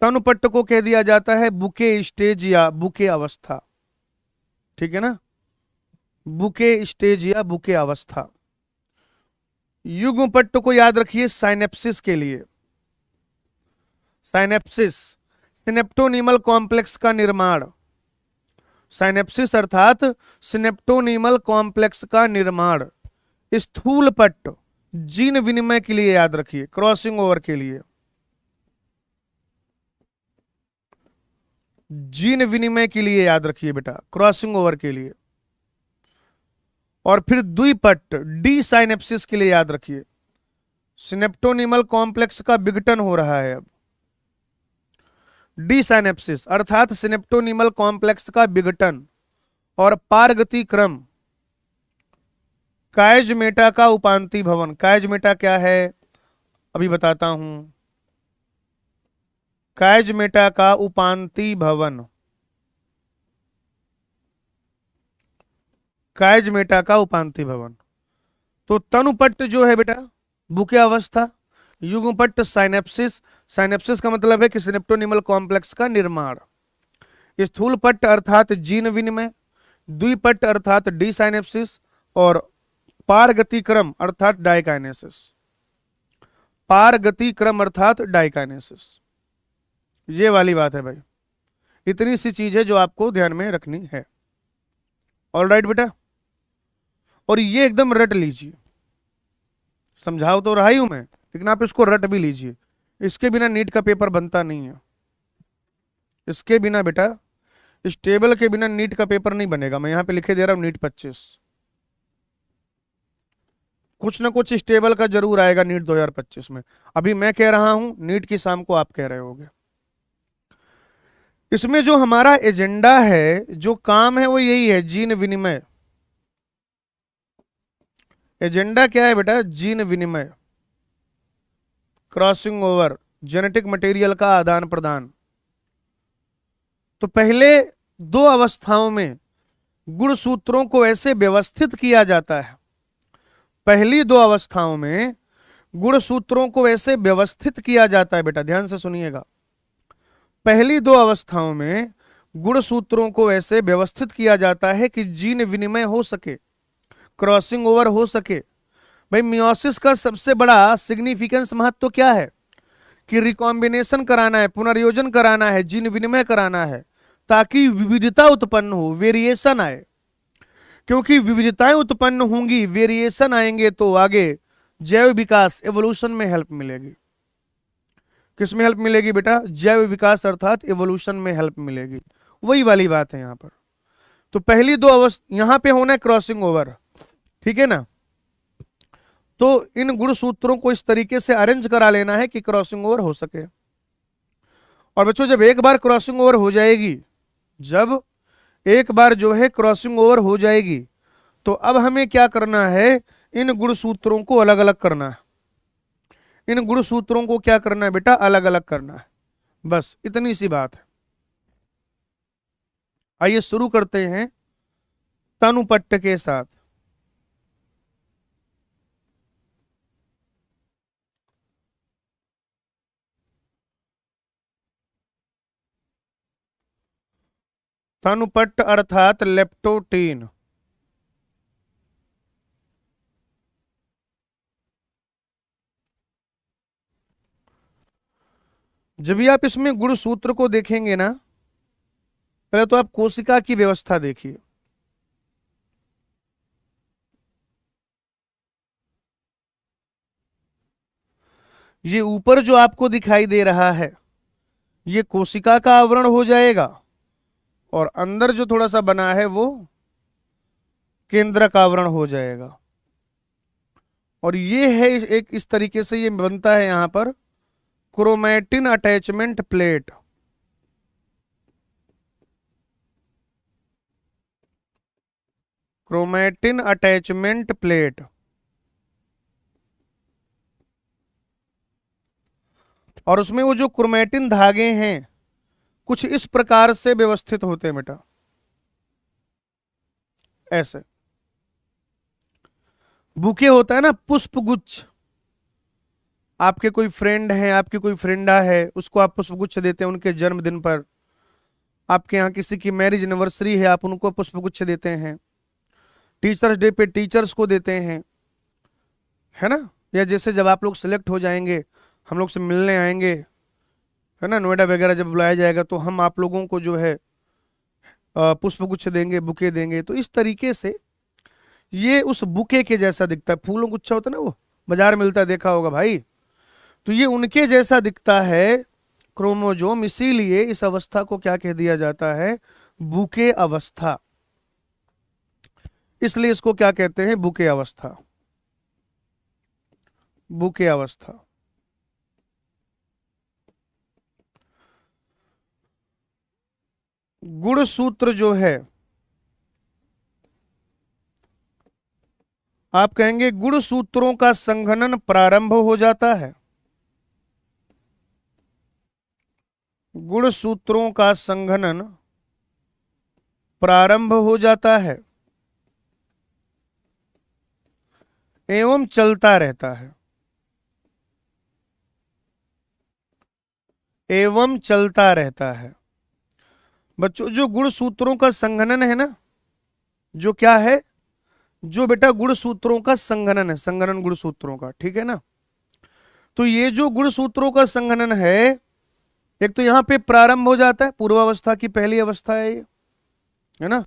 तनुपट्ट को कह दिया जाता है बुके स्टेज या बुके अवस्था। ठीक है ना, बुके स्टेज या बुके अवस्था। युग्मपट्ट को याद रखिए साइनेप्सिस के लिए। साइनेप्सिस, सिनेप्टोनीमल कॉम्प्लेक्स का निर्माण। साइनेप्सिस अर्थात सिनेप्टोनीमल कॉम्प्लेक्स का निर्माण। स्थूलपट्ट जीन विनिमय के लिए याद रखिए, क्रॉसिंग ओवर के लिए, जीन विनिमय के लिए याद रखिए बेटा, क्रॉसिंग ओवर के लिए। और फिर द्विपट्ट डी साइनेप्सिस के लिए याद रखिए, सिनेप्टोनीमल कॉम्प्लेक्स का विघटन हो रहा है अब। डी साइनेप्सिस अर्थात सिनेप्टोनीमल कॉम्प्लेक्स का विघटन। और पारगति क्रम, कायजमेटा का उपांति भवन। कायजमेटा क्या है अभी बताता हूं। कायजमेटा का उपांति भवन, कायजमेटा का उपांति भवन। तो तनुपट्ट जो है बेटा बुके अवस्था, युग्मपट्ट साइनेप्सिस, साइनेप्सिस का मतलब है कि सिनेप्टोनीमल कॉम्प्लेक्स का निर्माण। स्थूलपट्ट अर्थात जीन विनिमय, द्विपट्ट अर्थात डी साइनेप्सिस, और पारगति क्रम अर्थात डाइकाइनेसिस। पारगति क्रम अर्थात डाइकाइनेसिस, ये वाली बात है भाई। इतनी सी चीज है जो आपको ध्यान में रखनी है। ऑलराइट बेटा, और ये एकदम रट लीजिए, समझाओ तो रहा ही हूं मैं, लेकिन आप इसको रट भी लीजिए। इसके बिना नीट का पेपर बनता नहीं है। इसके बिना बेटा, इस टेबल के बिना नीट का पेपर नहीं बनेगा। मैं यहां पे लिखे दे रहा हूं नीट 25, कुछ ना कुछ इस टेबल का जरूर आएगा नीट 2025 में। अभी मैं कह रहा हूं, नीट की शाम को आप कह रहे होगे। इसमें जो हमारा एजेंडा है, जो काम है, वो यही है, जीन विनिमय। एजेंडा क्या है बेटा, जीन विनिमय, क्रॉसिंग ओवर, जेनेटिक मटेरियल का आदान प्रदान। तो पहले दो अवस्थाओं में गुण सूत्रों को ऐसे व्यवस्थित किया जाता है, पहली दो अवस्थाओं में गुण सूत्रों को ऐसे व्यवस्थित किया जाता है, बेटा ध्यान से सुनिएगा, पहली दो अवस्थाओं में गुण सूत्रों को ऐसे व्यवस्थित किया जाता है कि जीन विनिमय हो सके, क्रॉसिंग ओवर हो सके। भाई मियोसिस का सबसे बड़ा सिग्निफिकेंस महत्व क्या है कि रिकॉम्बिनेशन कराना है, पुनर्योजन कराना है, जीन विनिमय कराना है, ताकि विविधता उत्पन्न हो, वेरिएशन आए। क्योंकि विविधताएं उत्पन्न होंगी, वेरिएशन आएंगे, तो आगे जैव विकास एवोल्यूशन में हेल्प मिलेगी। किस में हेल्प मिलेगी बेटा? जैव विकास अर्थात एवोल्यूशन में हेल्प मिलेगी। वही वाली बात है यहां पर। तो पहली दो अवस्था यहां पे होना है क्रॉसिंग ओवर, ठीक है ना। तो इन गुण सूत्रों को इस तरीके से अरेंज करा लेना है कि क्रॉसिंग ओवर हो सके। और बच्चों जब एक बार क्रॉसिंग ओवर हो जाएगी, जब एक बार जो है क्रॉसिंग ओवर हो जाएगी, तो अब हमें क्या करना है, इन गुण सूत्रों को अलग अलग करना है। इन गुण सूत्रों को क्या करना है बेटा? अलग अलग करना है। बस इतनी सी बात है। आइए शुरू करते हैं तनुपट्ट के साथ। तनुपट्ट अर्थात लेप्टोटीन। जब भी आप इसमें गुण सूत्र को देखेंगे ना, पहले तो आप कोशिका की व्यवस्था देखिए। ये ऊपर जो आपको दिखाई दे रहा है, ये कोशिका का आवरण हो जाएगा, और अंदर जो थोड़ा सा बना है वो केंद्रक आवरण हो जाएगा। और ये है एक इस तरीके से ये बनता है यहां पर chromatin attachment plate. Chromatin attachment plate. और उसमें वो जो क्रोमैटिन धागे हैं कुछ इस प्रकार से व्यवस्थित होते हैं बेटा, ऐसे। बुके होता है ना, पुष्प गुच्छ। आपके कोई फ्रेंड है, आपकी कोई फ्रेंडा है, उसको आप पुष्प गुच्छ देते हैं उनके जन्मदिन पर। आपके यहाँ किसी की मैरिज एनिवर्सरी है, आप उनको पुष्प गुच्छ देते हैं। टीचर्स डे पे टीचर्स को देते हैं, है ना। या जैसे जब आप लोग सिलेक्ट हो जाएंगे, हम लोग से मिलने आएंगे, है ना, नोएडा वगैरह जब बुलाया जाएगा, तो हम आप लोगों को जो है पुष्प गुच्छ देंगे, बुके देंगे। तो इस तरीके से ये उस बुके के जैसा दिखता है। फूलों गुच्छा होता है ना, वो बाजार मिलता है, देखा होगा भाई। तो ये उनके जैसा दिखता है क्रोमोजोम, इसीलिए इस अवस्था को क्या कह दिया जाता है? बुके अवस्था। इसलिए इसको क्या कहते हैं? बुके अवस्था। बुके अवस्था। गुण सूत्र जो है, आप कहेंगे गुण सूत्रों का संघनन प्रारंभ हो जाता है। गुण सूत्रों का संघनन प्रारंभ हो जाता है एवं चलता रहता है। एवं चलता रहता है। बच्चों जो गुण सूत्रों का संघनन है ना, जो क्या है, जो बेटा गुण सूत्रों का संघनन है, संघनन गुण सूत्रों का, ठीक है ना। तो ये जो गुण सूत्रों का संघनन है, एक तो यहां पे प्रारंभ हो जाता है, पूर्वावस्था की पहली अवस्था है ये, है ना।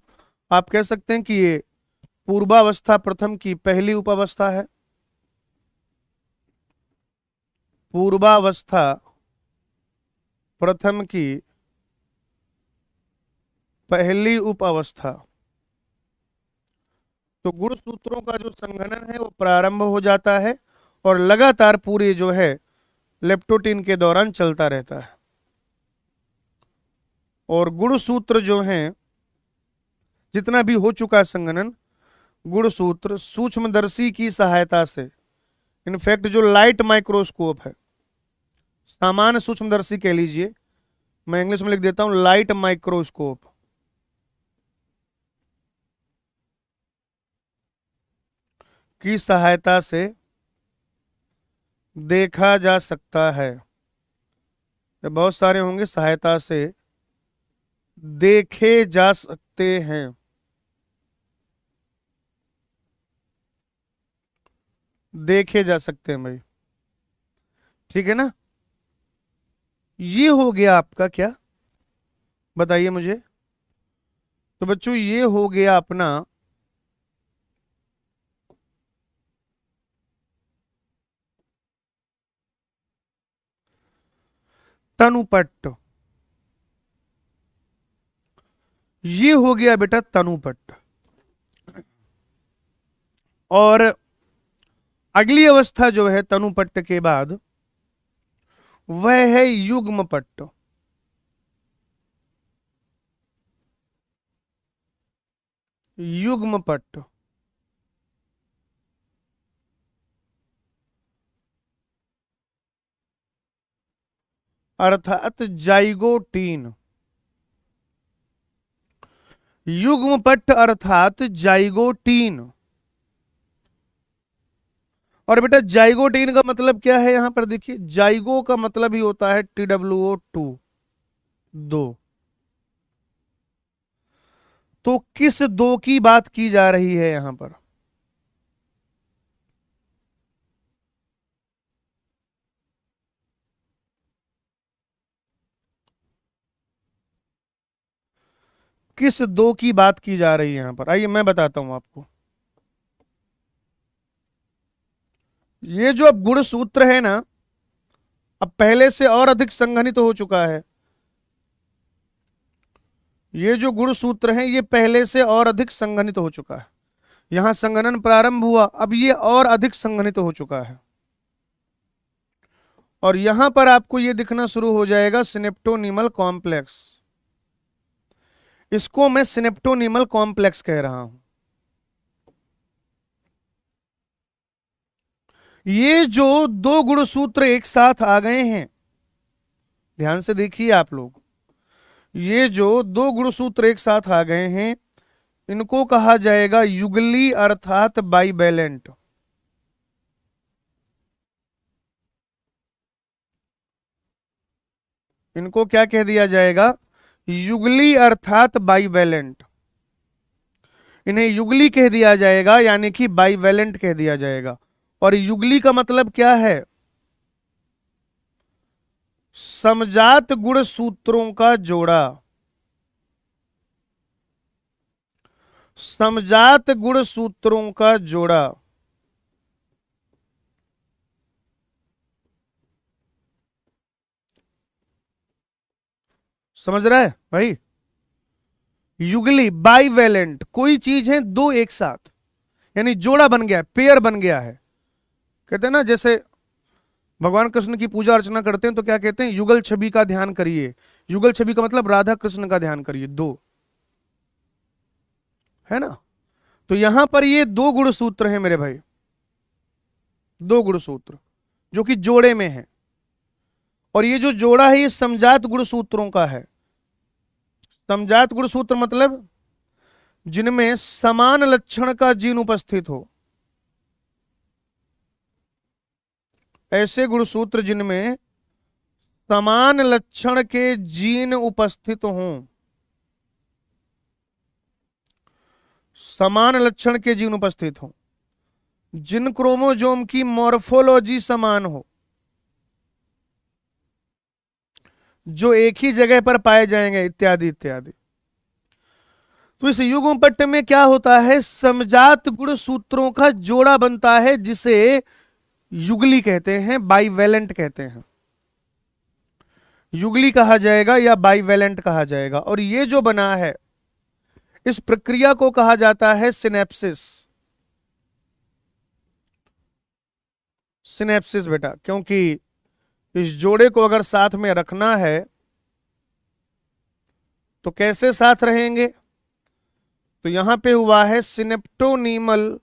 आप कह सकते हैं कि ये पूर्वावस्था प्रथम की पहली उपावस्था है। पूर्वावस्था प्रथम की पहली उपावस्था। तो गुण सूत्रों का जो संघनन है वो प्रारंभ हो जाता है और लगातार पूरे जो है लेप्टोटीन के दौरान चलता रहता है। और गुण सूत्र जो हैं, जितना भी हो चुका है संघनन, गुण सूत्र सूक्ष्मदर्शी की सहायता से, इनफैक्ट जो लाइट माइक्रोस्कोप है, सामान्य सूक्ष्मदर्शी कह लीजिए, मैं इंग्लिश में लिख देता हूं, लाइट माइक्रोस्कोप की सहायता से देखा जा सकता है। ये बहुत सारे होंगे, सहायता से देखे जा सकते हैं। देखे जा सकते हैं भाई, ठीक है ना। ये हो गया आपका क्या, बताइए मुझे। तो बच्चों ये हो गया अपना तनुपट्ट। ये हो गया बेटा तनुपट्ट। और अगली अवस्था जो है तनुपट्ट के बाद, वह है युग्मपट्ट। युग्मपट्ट अर्थात जाइगोटीन। युग्मपट्ट अर्थात जाइगोटीन। और बेटा जाइगोटीन का मतलब क्या है, यहां पर देखिए, जाइगो का मतलब ही होता है TWO2, दो। तो किस दो की बात की जा रही है यहां पर, किस दो की बात की जा रही है यहां पर, आइए मैं बताता हूं आपको। ये जो अब गुण सूत्र है ना, अब पहले से और अधिक संघनित हो चुका है। ये जो गुण सूत्र है ये पहले से और अधिक संघनित हो चुका है। यहां संघनन प्रारंभ हुआ, अब ये और अधिक संघनित हो चुका है। और यहां पर आपको ये दिखना शुरू हो जाएगा सिनेप्टोनीमल कॉम्प्लेक्स। इसको मैं सिनेप्टोनीमल कॉम्प्लेक्स कह रहा हूं। ये जो दो गुणसूत्र एक साथ आ गए हैं, ध्यान से देखिए आप लोग, ये जो दो गुणसूत्र एक साथ आ गए हैं, इनको कहा जाएगा युगली अर्थात बाइवैलेंट। इनको क्या कह दिया जाएगा, युगली अर्थात बाइवैलेंट। इन्हें युगली कह दिया जाएगा, यानी कि बाइवैलेंट कह दिया जाएगा। और युगली का मतलब क्या है, समजात गुण सूत्रों का जोड़ा। समजात गुण सूत्रों का जोड़ा। समझ रहा है भाई। युगली बाइवैलेंट, कोई चीज है दो एक साथ, यानी जोड़ा बन गया, पेयर बन गया है। कहते हैं ना, जैसे भगवान कृष्ण की पूजा अर्चना करते हैं तो क्या कहते हैं, युगल छवि का ध्यान करिए। युगल छवि का मतलब राधा कृष्ण का ध्यान करिए, दो, है ना। तो यहां पर ये दो गुण सूत्र हैं मेरे भाई, दो गुण सूत्र जो कि जोड़े में है। और ये जो जोड़ा है ये समजात गुण सूत्रों का है। समजात गुण सूत्र मतलब जिनमें समान लक्षण का जीन उपस्थित हो। ऐसे गुणसूत्र जिनमें समान लक्षण के जीन उपस्थित हों। समान लक्षण के जीन उपस्थित हों, जिन क्रोमोजोम की मॉर्फोलॉजी समान हो, जो एक ही जगह पर पाए जाएंगे, इत्यादि इत्यादि। तो इस युग्मपट्ट में क्या होता है, समजात गुण सूत्रों का जोड़ा बनता है, जिसे युगली कहते हैं, बाइवैलेंट कहते हैं। युगली कहा जाएगा या बाइवैलेंट कहा जाएगा। और ये जो बना है, इस प्रक्रिया को कहा जाता है सिनेप्सिस। सिनेप्सिस बेटा, क्योंकि इस जोड़े को अगर साथ में रखना है तो कैसे साथ रहेंगे, तो यहां पे हुआ है सिनेप्टोनीमल,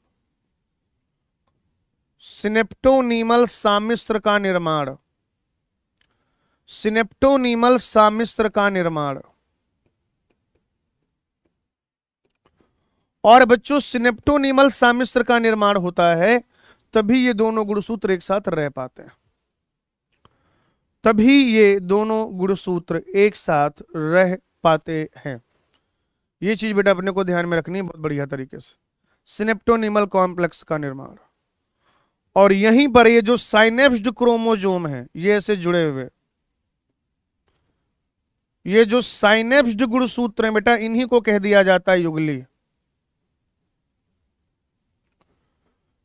सिनेप्टोनीमल सामिश्र का निर्माण। सिनेप्टोनीमल सामिश्र का निर्माण। और बच्चों सिनेप्टोनीमल सामिश्र का निर्माण होता है तभी ये दोनों गुणसूत्र एक साथ रह पाते हैं, तभी ये दोनों गुणसूत्र एक साथ रह पाते हैं। ये चीज बेटा अपने को ध्यान में रखनी है बहुत बढ़िया तरीके से। सिनेप्टोनीमल कॉम्प्लेक्स का निर्माण, और यहीं पर ये जो साइनेप्स्ड क्रोमोजोम है ये ऐसे जुड़े हुए, ये जो साइनेप्स्ड गुणसूत्र है बेटा इन्हीं को कह दिया जाता है युगली।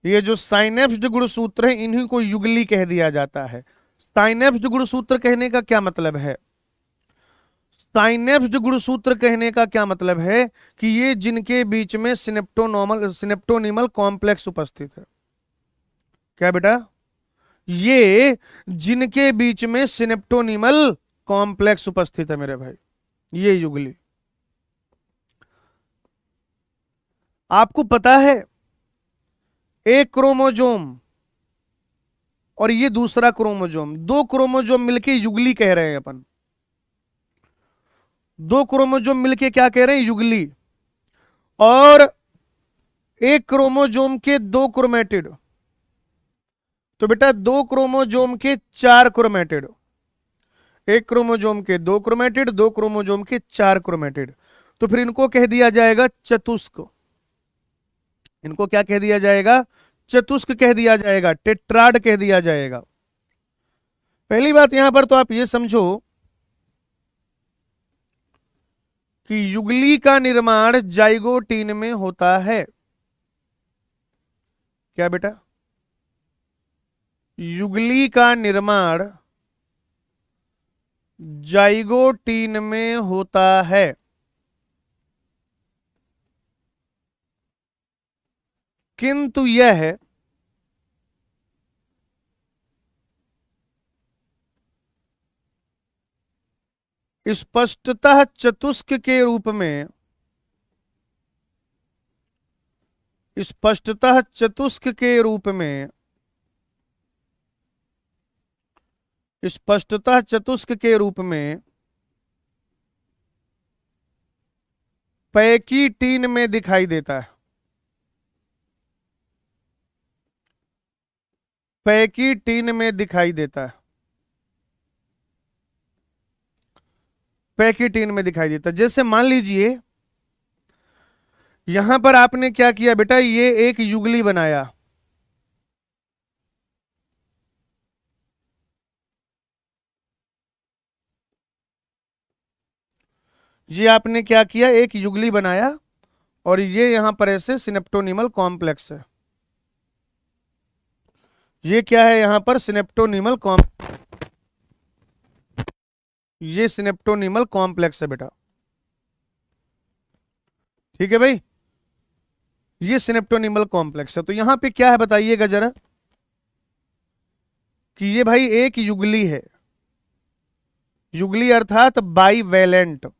ये जो साइनेप्स्ड गुणसूत्र है इन्हीं को युगली कह दिया जाता है। साइनेप्स्ड गुणसूत्र कहने का क्या मतलब है? साइनेप्स्ड गुणसूत्र कहने का क्या मतलब है कि ये जिनके बीच में सिनेप्टोनीमल कॉम्प्लेक्स उपस्थित है। क्या बेटा? ये जिनके बीच में सिनेप्टोनीमल कॉम्प्लेक्स उपस्थित है मेरे भाई, ये युगली। आपको पता है एक क्रोमोजोम और ये दूसरा क्रोमोजोम, दो क्रोमोजोम मिलके युगली कह रहे हैं अपन। दो क्रोमोजोम मिलके क्या कह रहे हैं? युगली। और एक क्रोमोजोम के दो क्रोमेटिड, तो बेटा दो क्रोमोजोम के चार क्रोमेटिड, एक क्रोमोजोम के दो क्रोमेटिड, दो क्रोमोजोम के चार क्रोमेटिड, तो फिर इनको कह दिया जाएगा चतुष्क। इनको क्या कह दिया जाएगा? चतुष्क कह दिया जाएगा, टेट्राड कह दिया जाएगा। पहली बात यहां पर तो आप ये समझो कि युगली का निर्माण जाइगोटीन में होता है। क्या बेटा? युगली का निर्माण जाइगोटीन में होता है। किंतु यह स्पष्टतः चतुष्क के रूप में, स्पष्टतः चतुष्क के रूप में, स्पष्टतः चतुष्क के रूप में पैकीटीन में दिखाई देता है। पैकीटीन में दिखाई देता है, पैकीटीन में दिखाई देता है। जैसे मान लीजिए यहां पर आपने क्या किया बेटा, ये एक युगली बनाया, ये आपने क्या किया, एक युगली बनाया, और ये यहां पर ऐसे सिनेप्टोनीमल कॉम्प्लेक्स है। ये क्या है यहां पर? सिनेप्टोनीमल ये सिनेप्टोनीमल कॉम्प्लेक्स है बेटा। ठीक है भाई, ये सिनेप्टोनीमल कॉम्प्लेक्स है। तो यहां पे क्या है बताइएगा जरा, कि ये भाई एक युगली है। युगली अर्थात बाईवैलेंट,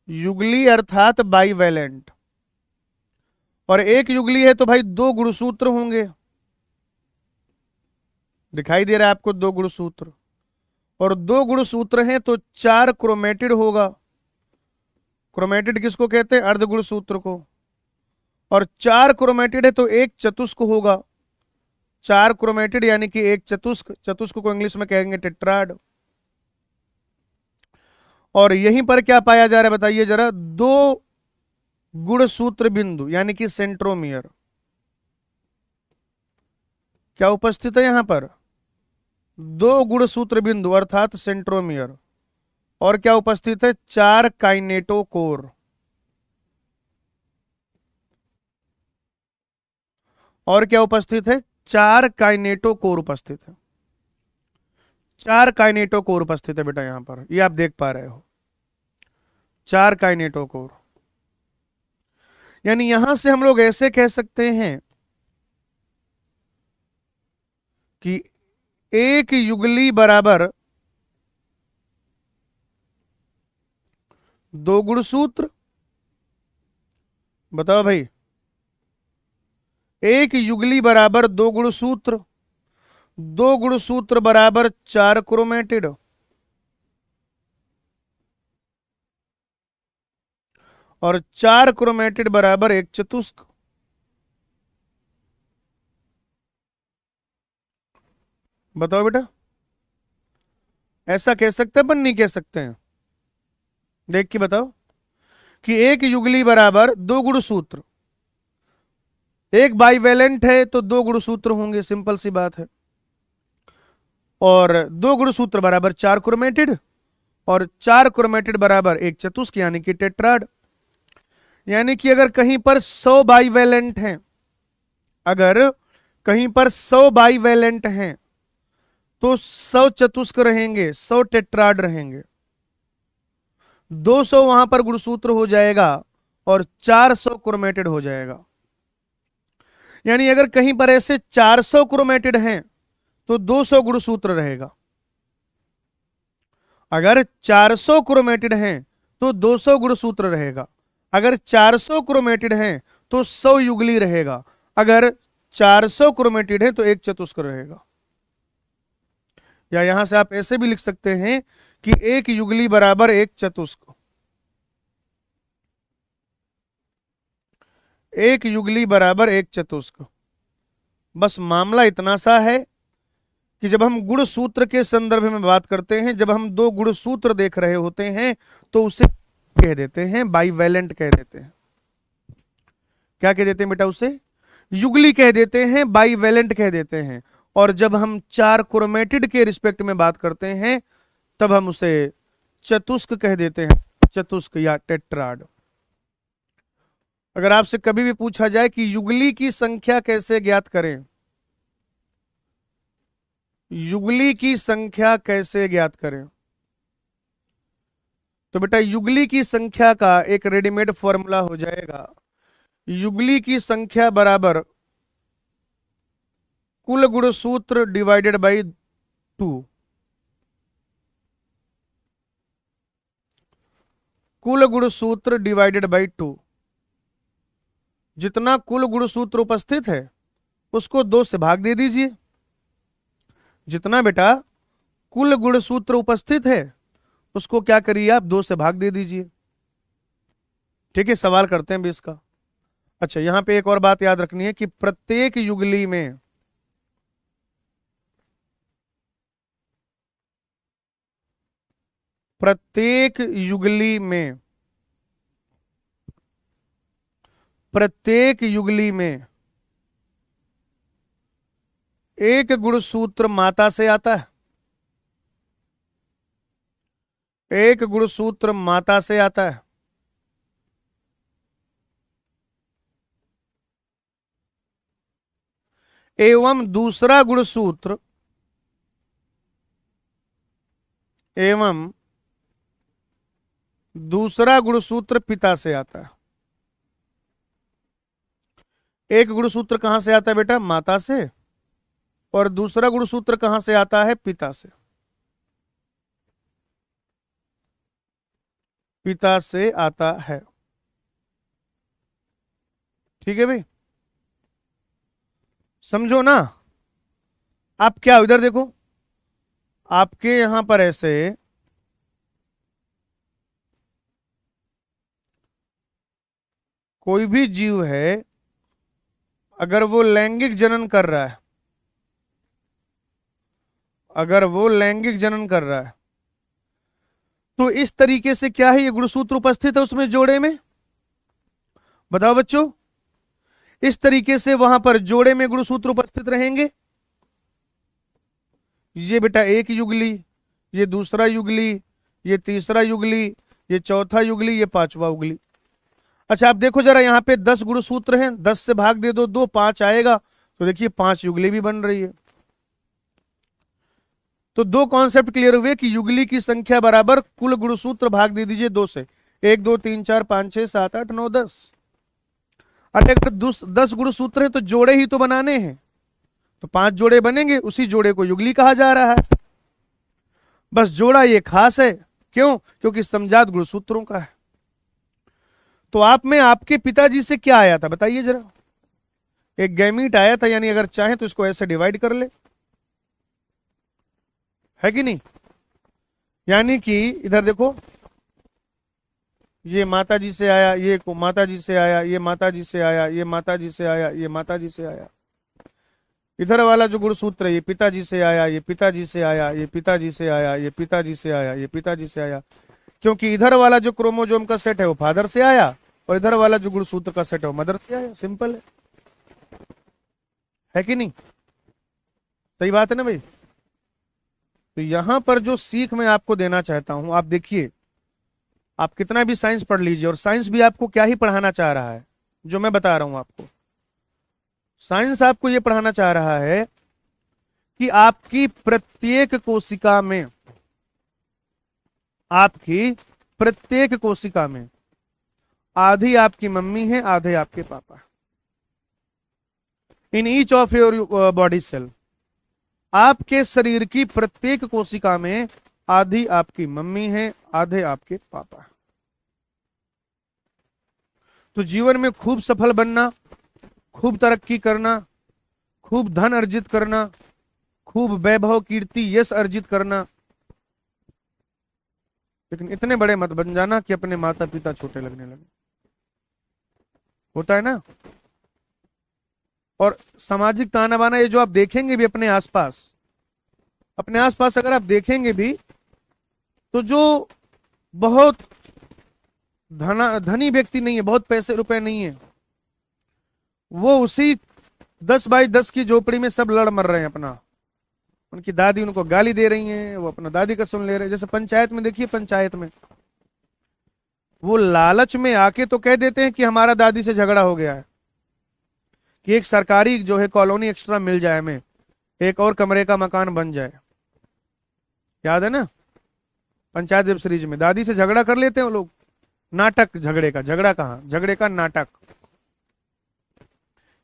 युगली अर्थात बाईवैलेंट। और एक युगली है तो भाई दो गुणसूत्र होंगे, दिखाई दे रहा है आपको दो गुणसूत्र, और दो गुणसूत्र हैं तो चार क्रोमेटिड होगा। क्रोमेटिड किसको कहते हैं? अर्ध गुणसूत्र को। और चार क्रोमेटिड है तो एक चतुष्क होगा। चार क्रोमेटिड यानी कि एक चतुष्क, चतुष्क को इंग्लिश में कहेंगे टेट्राड। और यहीं पर क्या पाया जा रहा है बताइए जरा? दो गुणसूत्र बिंदु यानी कि सेंट्रोमियर क्या उपस्थित है यहां पर? दो गुणसूत्र बिंदु अर्थात सेंट्रोमियर। और क्या उपस्थित है? चार काइनेटोकोर। और क्या उपस्थित है? चार काइनेटोकोर उपस्थित है। चार काइनेटोकोर उपस्थित है बेटा यहां पर, ये आप देख पा रहे हो, चार काइनेटोकोर। यानी यहां से हम लोग ऐसे कह सकते हैं कि एक युगली बराबर दो गुणसूत्र। बताओ भाई, एक युगली बराबर दो गुणसूत्र, दो गुणसूत्र बराबर 4 क्रोमेटिड, और 4 क्रोमेटिड बराबर 1 चतुष्क। बताओ बेटा, ऐसा कह सकते हैं पर नहीं कह सकते हैं? देख के बताओ कि एक युगली बराबर दो गुणसूत्र, एक बाइवेलेंट है तो दो गुणसूत्र होंगे, सिंपल सी बात है। और दो गुणसूत्र बराबर 4 क्रोमेटिड, और 4 क्रोमेटिड बराबर 1 चतुष्क यानी कि टेट्राड। यानी कि अगर कहीं पर 100 बाइवेलेंट हैं, अगर कहीं पर 100 बाइवेलेंट हैं तो 100 चतुष्क रहेंगे, 100 टेट्राड रहेंगे। 200 वहां पर गुणसूत्र हो जाएगा और 400 क्रोमेटिड हो जाएगा। यानी अगर कहीं पर ऐसे 400 क्रोमेटिड हैं तो 200 गुणसूत्र रहेगा। अगर 400 क्रोमेटिड हैं तो 200 गुणसूत्र रहेगा। अगर 400 क्रोमेटिड हैं तो 100 युगली रहेगा। अगर 400 क्रोमेटिड है तो 1 चतुष्क रहेगा। या यहां से आप ऐसे भी लिख सकते हैं कि 1 युगली बराबर 1 चतुष्क। 1 युगली बराबर 1 चतुष्क। बस मामला इतना सा है कि जब हम गुण सूत्र के संदर्भ में बात करते हैं, जब हम दो गुण सूत्र देख रहे होते हैं तो उसे कह देते हैं बाइवेलेंट कह देते हैं। क्या कह देते हैं बेटा? उसे युगली कह देते हैं, बाइवेलेंट कह देते हैं। और जब हम 4 क्रोमेटिड के रिस्पेक्ट में बात करते हैं तब हम उसे चतुष्क कह देते हैं, चतुष्क या टेट्राड। अगर आपसे कभी भी पूछा जाए कि युगली की संख्या कैसे ज्ञात करें, युगली की संख्या कैसे ज्ञात करें, तो बेटा युगली की संख्या का एक रेडीमेड फॉर्मूला हो जाएगा। युगली की संख्या बराबर कुल गुणसूत्र डिवाइडेड बाई 2। कुल गुणसूत्र डिवाइडेड बाई 2। जितना कुल गुणसूत्र उपस्थित है उसको 2 से भाग दे दीजिए। जितना बेटा कुल गुणसूत्र उपस्थित है उसको क्या करिए आप, 2 से भाग दे दीजिए। ठीक है, सवाल करते हैं भी इसका। अच्छा, यहां पे एक और बात याद रखनी है कि प्रत्येक युगली में प्रत्येक युगली में प्रत्येक युगली में एक गुणसूत्र माता से आता है। एक गुणसूत्र माता से आता है। एवं दूसरा गुणसूत्र पिता से आता है। एक गुणसूत्र कहां से आता है बेटा? माता से। और दूसरा गुणसूत्र कहां से आता है? पिता से। पिता से आता है। ठीक है भाई, समझो ना। आप क्या इधर देखो, आपके यहां पर ऐसे कोई भी जीव है, अगर वो लैंगिक जनन कर रहा है, अगर वो लैंगिक जनन कर रहा है तो इस तरीके से क्या है, ये गुणसूत्र उपस्थित है उसमें जोड़े में। बताओ बच्चों, इस तरीके से वहां पर जोड़े में गुणसूत्र उपस्थित रहेंगे। ये बेटा एक युगली, ये दूसरा युगली, ये तीसरा युगली, ये चौथा युगली, ये पांचवा युगली। अच्छा, आप देखो जरा, यहां पे 10 गुणसूत्र हैं, 10 से भाग दे दो, 2 5 आएगा, तो देखिए 5 युगली भी बन रही है। तो दो कॉन्सेप्ट क्लियर हुए कि युगली की संख्या बराबर कुल गुणसूत्र भाग दे दीजिए 2 से। 1 2 3 4 5 6 7 8 9 10। अरे अगर 10 गुणसूत्र है तो जोड़े ही तो बनाने हैं, तो 5 जोड़े बनेंगे, उसी जोड़े को युगली कहा जा रहा है। बस जोड़ा ये खास है, क्यों? क्योंकि समजात गुणसूत्रों का है। तो आप में आपके पिताजी से क्या आया था बताइए जरा? एक गैमीट आया था, यानी अगर चाहे तो इसको ऐसे डिवाइड कर ले। है कि नहीं? यानी कि इधर देखो, ये माता जी से आया, ये को माता जी से आया, ये माता जी से आया, ये माता जी से आया, ये माता जी से आया। इधर वाला जो गुणसूत्र है, ये पिताजी से आया, ये पिताजी से आया, ये पिताजी से आया, ये पिताजी से आया, ये पिताजी से आया। क्योंकि इधर वाला जो क्रोमोजोम का सेट है वो फादर से आया, और इधर वाला जो गुणसूत्र का सेट है वो मदर से आया। सिंपल है कि नहीं? सही बात है ना भाई? तो यहां पर जो सीख मैं आपको देना चाहता हूं, आप देखिए, आप कितना भी साइंस पढ़ लीजिए, और साइंस भी आपको क्या ही पढ़ाना चाह रहा है, जो मैं बता रहा हूं आपको। साइंस आपको यह पढ़ाना चाह रहा है कि आपकी प्रत्येक कोशिका में, आपकी प्रत्येक कोशिका में आधी आपकी मम्मी है, आधे आपके पापा। In each of your body cell, आपके शरीर की प्रत्येक कोशिका में आधी आपकी मम्मी है, आधे आपके पापा। तो जीवन में खूब सफल बनना, खूब तरक्की करना, खूब धन अर्जित करना, खूब वैभव कीर्ति यश अर्जित करना, लेकिन इतने बड़े मत बन जाना कि अपने माता पिता छोटे लगने लगे। होता है ना? और सामाजिक ताना बाना, ये जो आप देखेंगे भी अपने आसपास, अपने आसपास अगर आप देखेंगे भी, तो जो बहुत धनी व्यक्ति नहीं है, बहुत पैसे रुपए नहीं है, वो उसी 10 बाई 10 की झोपड़ी में सब लड़ मर रहे हैं अपना। उनकी दादी उनको गाली दे रही है, वो अपना दादी का सुन ले रहे हैं। जैसे पंचायत में देखिए, पंचायत में वो लालच में आके तो कह देते हैं कि हमारा दादी से झगड़ा हो गया है, कि एक सरकारी जो है कॉलोनी एक्स्ट्रा मिल जाए, हमें एक और कमरे का मकान बन जाए। याद है ना पंचायत वेब सीरीज में? दादी से झगड़ा कर लेते हैं वो लोग, नाटक झगड़े का, झगड़ा कहाँ, झगड़े का नाटक,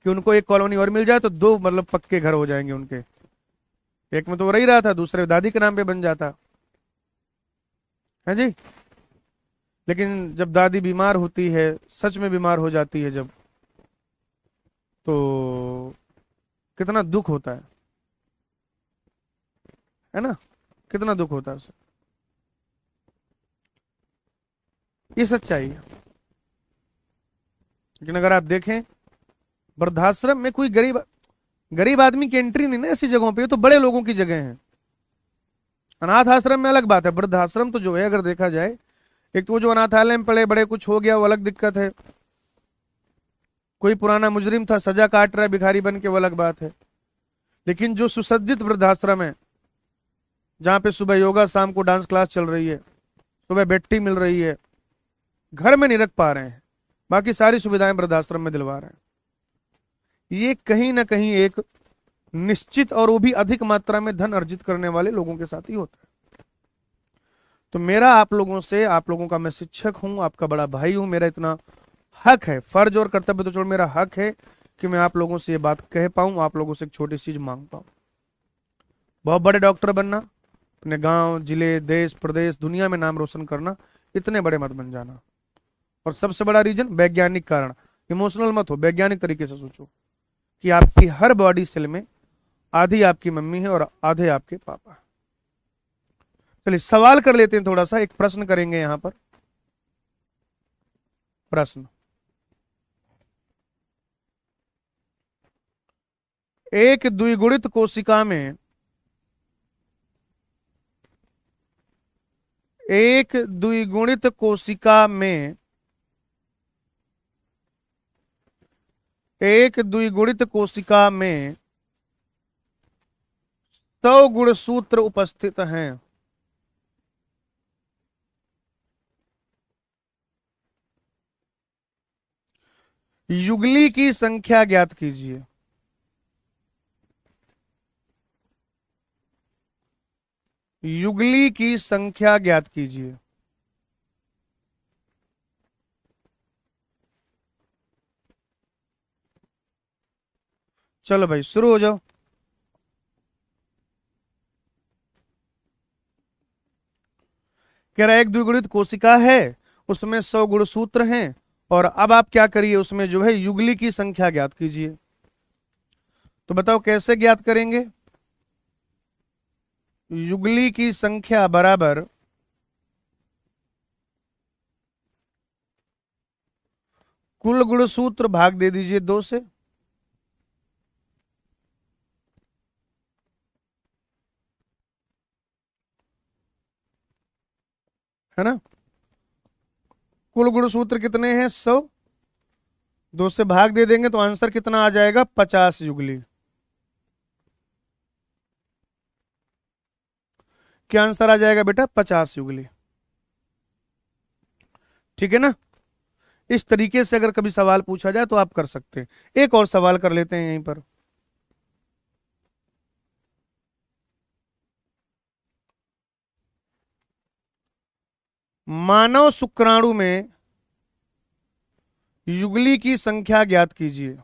कि उनको एक कॉलोनी और मिल जाए तो 2 मतलब पक्के घर हो जाएंगे उनके। एक में तो वो रह रहा था, दूसरे दादी के नाम पे बन जाता है जी। लेकिन जब दादी बीमार होती है, सच में बीमार हो जाती है जब, तो कितना दुख होता है ना? कितना दुख होता है उसे। ये सच्चाई है। लेकिन अगर आप देखें, वृद्धाश्रम में कोई गरीब आदमी की एंट्री नहीं ना ऐसी जगहों पे, तो बड़े लोगों की जगह है। अनाथ आश्रम में अलग बात है, वृद्धाश्रम तो जो है अगर देखा जाए, एक तो वो जो अनाथालय में पड़े बड़े कुछ हो गया वो अलग दिक्कत है, कोई पुराना मुजरिम था सजा काट रहा है भिखारी बन के, वो अलग बात है। लेकिन जो सुसज्जित वृद्धाश्रम है, जहां पे सुबह योगा, शाम को डांस क्लास चल रही है, सुबह बेट्टी मिल रही है, घर में नहीं रख पा रहे हैं, बाकी सारी सुविधाएं वृद्धाश्रम में दिलवा रहे हैं, ये कहीं ना कहीं एक निश्चित और वो भी अधिक मात्रा में धन अर्जित करने वाले लोगों के साथ ही होता है। तो मेरा आप लोगों से, आप लोगों का मैं शिक्षक हूं, आपका बड़ा भाई हूं, मेरा इतना हक है, फर्ज और कर्तव्य तो छोड़, मेरा हक है कि मैं आप लोगों से ये बात कह पाऊं, आप लोगों से एक छोटी चीज मांग पाऊं। बहुत बड़े डॉक्टर बनना, अपने गांव, जिले, देश, प्रदेश, दुनिया में नाम रोशन करना, इतने बड़े मत बन जाना। और सबसे बड़ा रीजन वैज्ञानिक कारण, इमोशनल मत हो, वैज्ञानिक तरीके से सोचो कि आपकी हर बॉडी सेल में आधी आपकी मम्मी है और आधे आपके पापा। चलिए सवाल कर लेते हैं, थोड़ा सा एक प्रश्न करेंगे यहां पर। प्रश्न, एक द्विगुणित कोशिका में, एक द्विगुणित कोशिका में, एक द्विगुणित कोशिका में 100 गुणसूत्र उपस्थित हैं। युगली की संख्या ज्ञात कीजिए। युगली की संख्या ज्ञात कीजिए। चलो भाई शुरू हो जाओ। कह रहा है एक द्विगुणित कोशिका है, उसमें 100 गुणसूत्र हैं, और अब आप क्या करिए, उसमें जो है युगली की संख्या ज्ञात कीजिए। तो बताओ कैसे ज्ञात करेंगे? युगली की संख्या बराबर कुल गुणसूत्र भाग दे दीजिए 2 से। है ना, कुल गुणसूत्र कितने हैं 100, 2 से भाग दे देंगे तो आंसर कितना आ जाएगा 50 युगली। क्या आंसर आ जाएगा बेटा 50 युगली। ठीक है ना, इस तरीके से अगर कभी सवाल पूछा जाए तो आप कर सकते हैं। एक और सवाल कर लेते हैं यहीं पर। मानव शुक्राणु में युगली की संख्या ज्ञात कीजिए।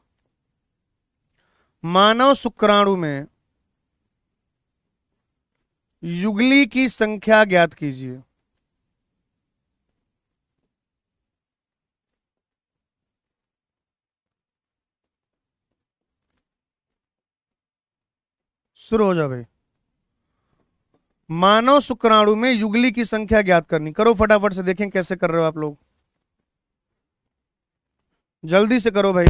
मानव शुक्राणु में युगली की संख्या ज्ञात कीजिए। शुरू हो जाओ भाई। मानव शुक्राणु में युगली की संख्या ज्ञात करनी, करो फटाफट से, देखें कैसे कर रहे हो आप लोग, जल्दी से करो भाई।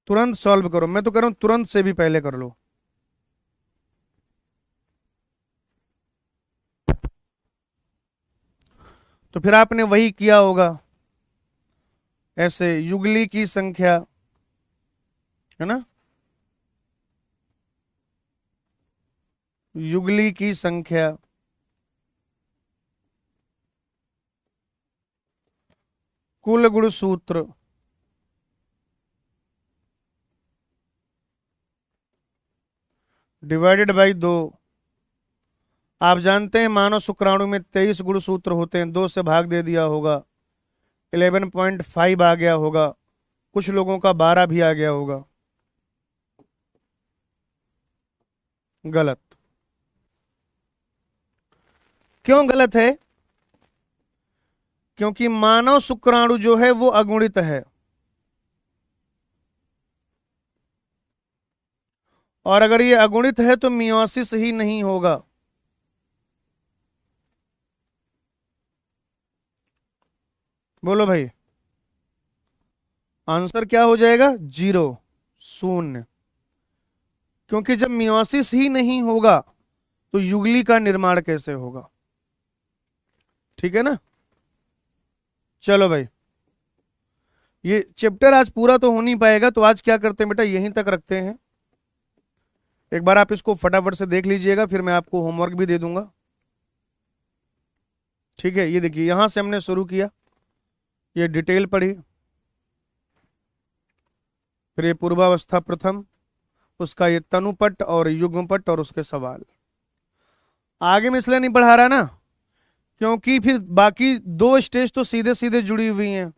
तुरंत सॉल्व करो, मैं तो कह रहा हूं तुरंत से भी पहले कर लो। तो फिर आपने वही किया होगा, ऐसे युगली की संख्या, है ना, युगली की संख्या कुल गुणसूत्र डिवाइडेड बाई 2। आप जानते हैं मानव शुक्राणु में 23 गुणसूत्र होते हैं, 2 से भाग दे दिया होगा, 11.5 आ गया होगा, कुछ लोगों का 12 भी आ गया होगा। गलत। क्यों गलत है? क्योंकि मानव शुक्राणु जो है वो अगुणित है, और अगर ये अगुणित है तो मियोसिस ही नहीं होगा। बोलो भाई, आंसर क्या हो जाएगा 0, 0। क्योंकि जब मियोसिस ही नहीं होगा तो युगली का निर्माण कैसे होगा। ठीक है ना, चलो भाई, ये चैप्टर आज पूरा तो हो नहीं पाएगा, तो आज क्या करते हैं बेटा, यहीं तक रखते हैं। एक बार आप इसको फटाफट से देख लीजिएगा, फिर मैं आपको होमवर्क भी दे दूंगा। ठीक है, ये देखिए यहां से हमने शुरू किया, ये डिटेल पढ़ी, फिर ये पूर्वावस्था प्रथम, उसका ये तनुपट और युग्मपट और उसके सवाल। आगे में इसलिए नहीं पढ़ा रहा ना, क्योंकि फिर बाकी 2 स्टेज तो सीधे सीधे जुड़ी हुई हैं,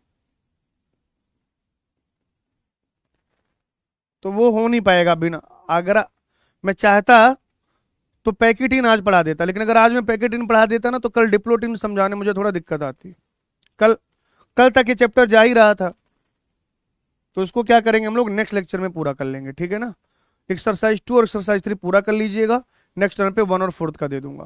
तो वो हो नहीं पाएगा बिना। अगर मैं चाहता तो पैकेटिन आज पढ़ा देता, लेकिन अगर आज मैं पैकेटिन पढ़ा देता ना तो कल डिप्लोटिन समझाने मुझे थोड़ा दिक्कत आती। कल कल तक ये चैप्टर जा ही रहा था, तो इसको क्या करेंगे हम लोग नेक्स्ट लेक्चर में पूरा कर लेंगे। ठीक है ना, एक्सरसाइज 2 और एक्सरसाइज 3 पूरा कर लीजिएगा, नेक्स्ट टर्न पे 1 और 4 का दे दूंगा।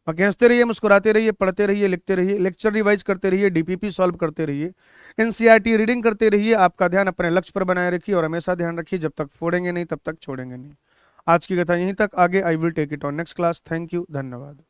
बाकी हंसते रहिए, मुस्कुराते रहिए, पढ़ते रहिए, लिखते रहिए, लेक्चर रिवाइज करते रहिए, डीपीपी सॉल्व करते रहिए, एनसीईआरटी रीडिंग करते रहिए। आपका ध्यान अपने लक्ष्य पर बनाए रखिए और हमेशा ध्यान रखिए, जब तक फोड़ेंगे नहीं तब तक छोड़ेंगे नहीं। आज की कथा यहीं तक, आगे I will take it on next class. Thank you, धन्यवाद।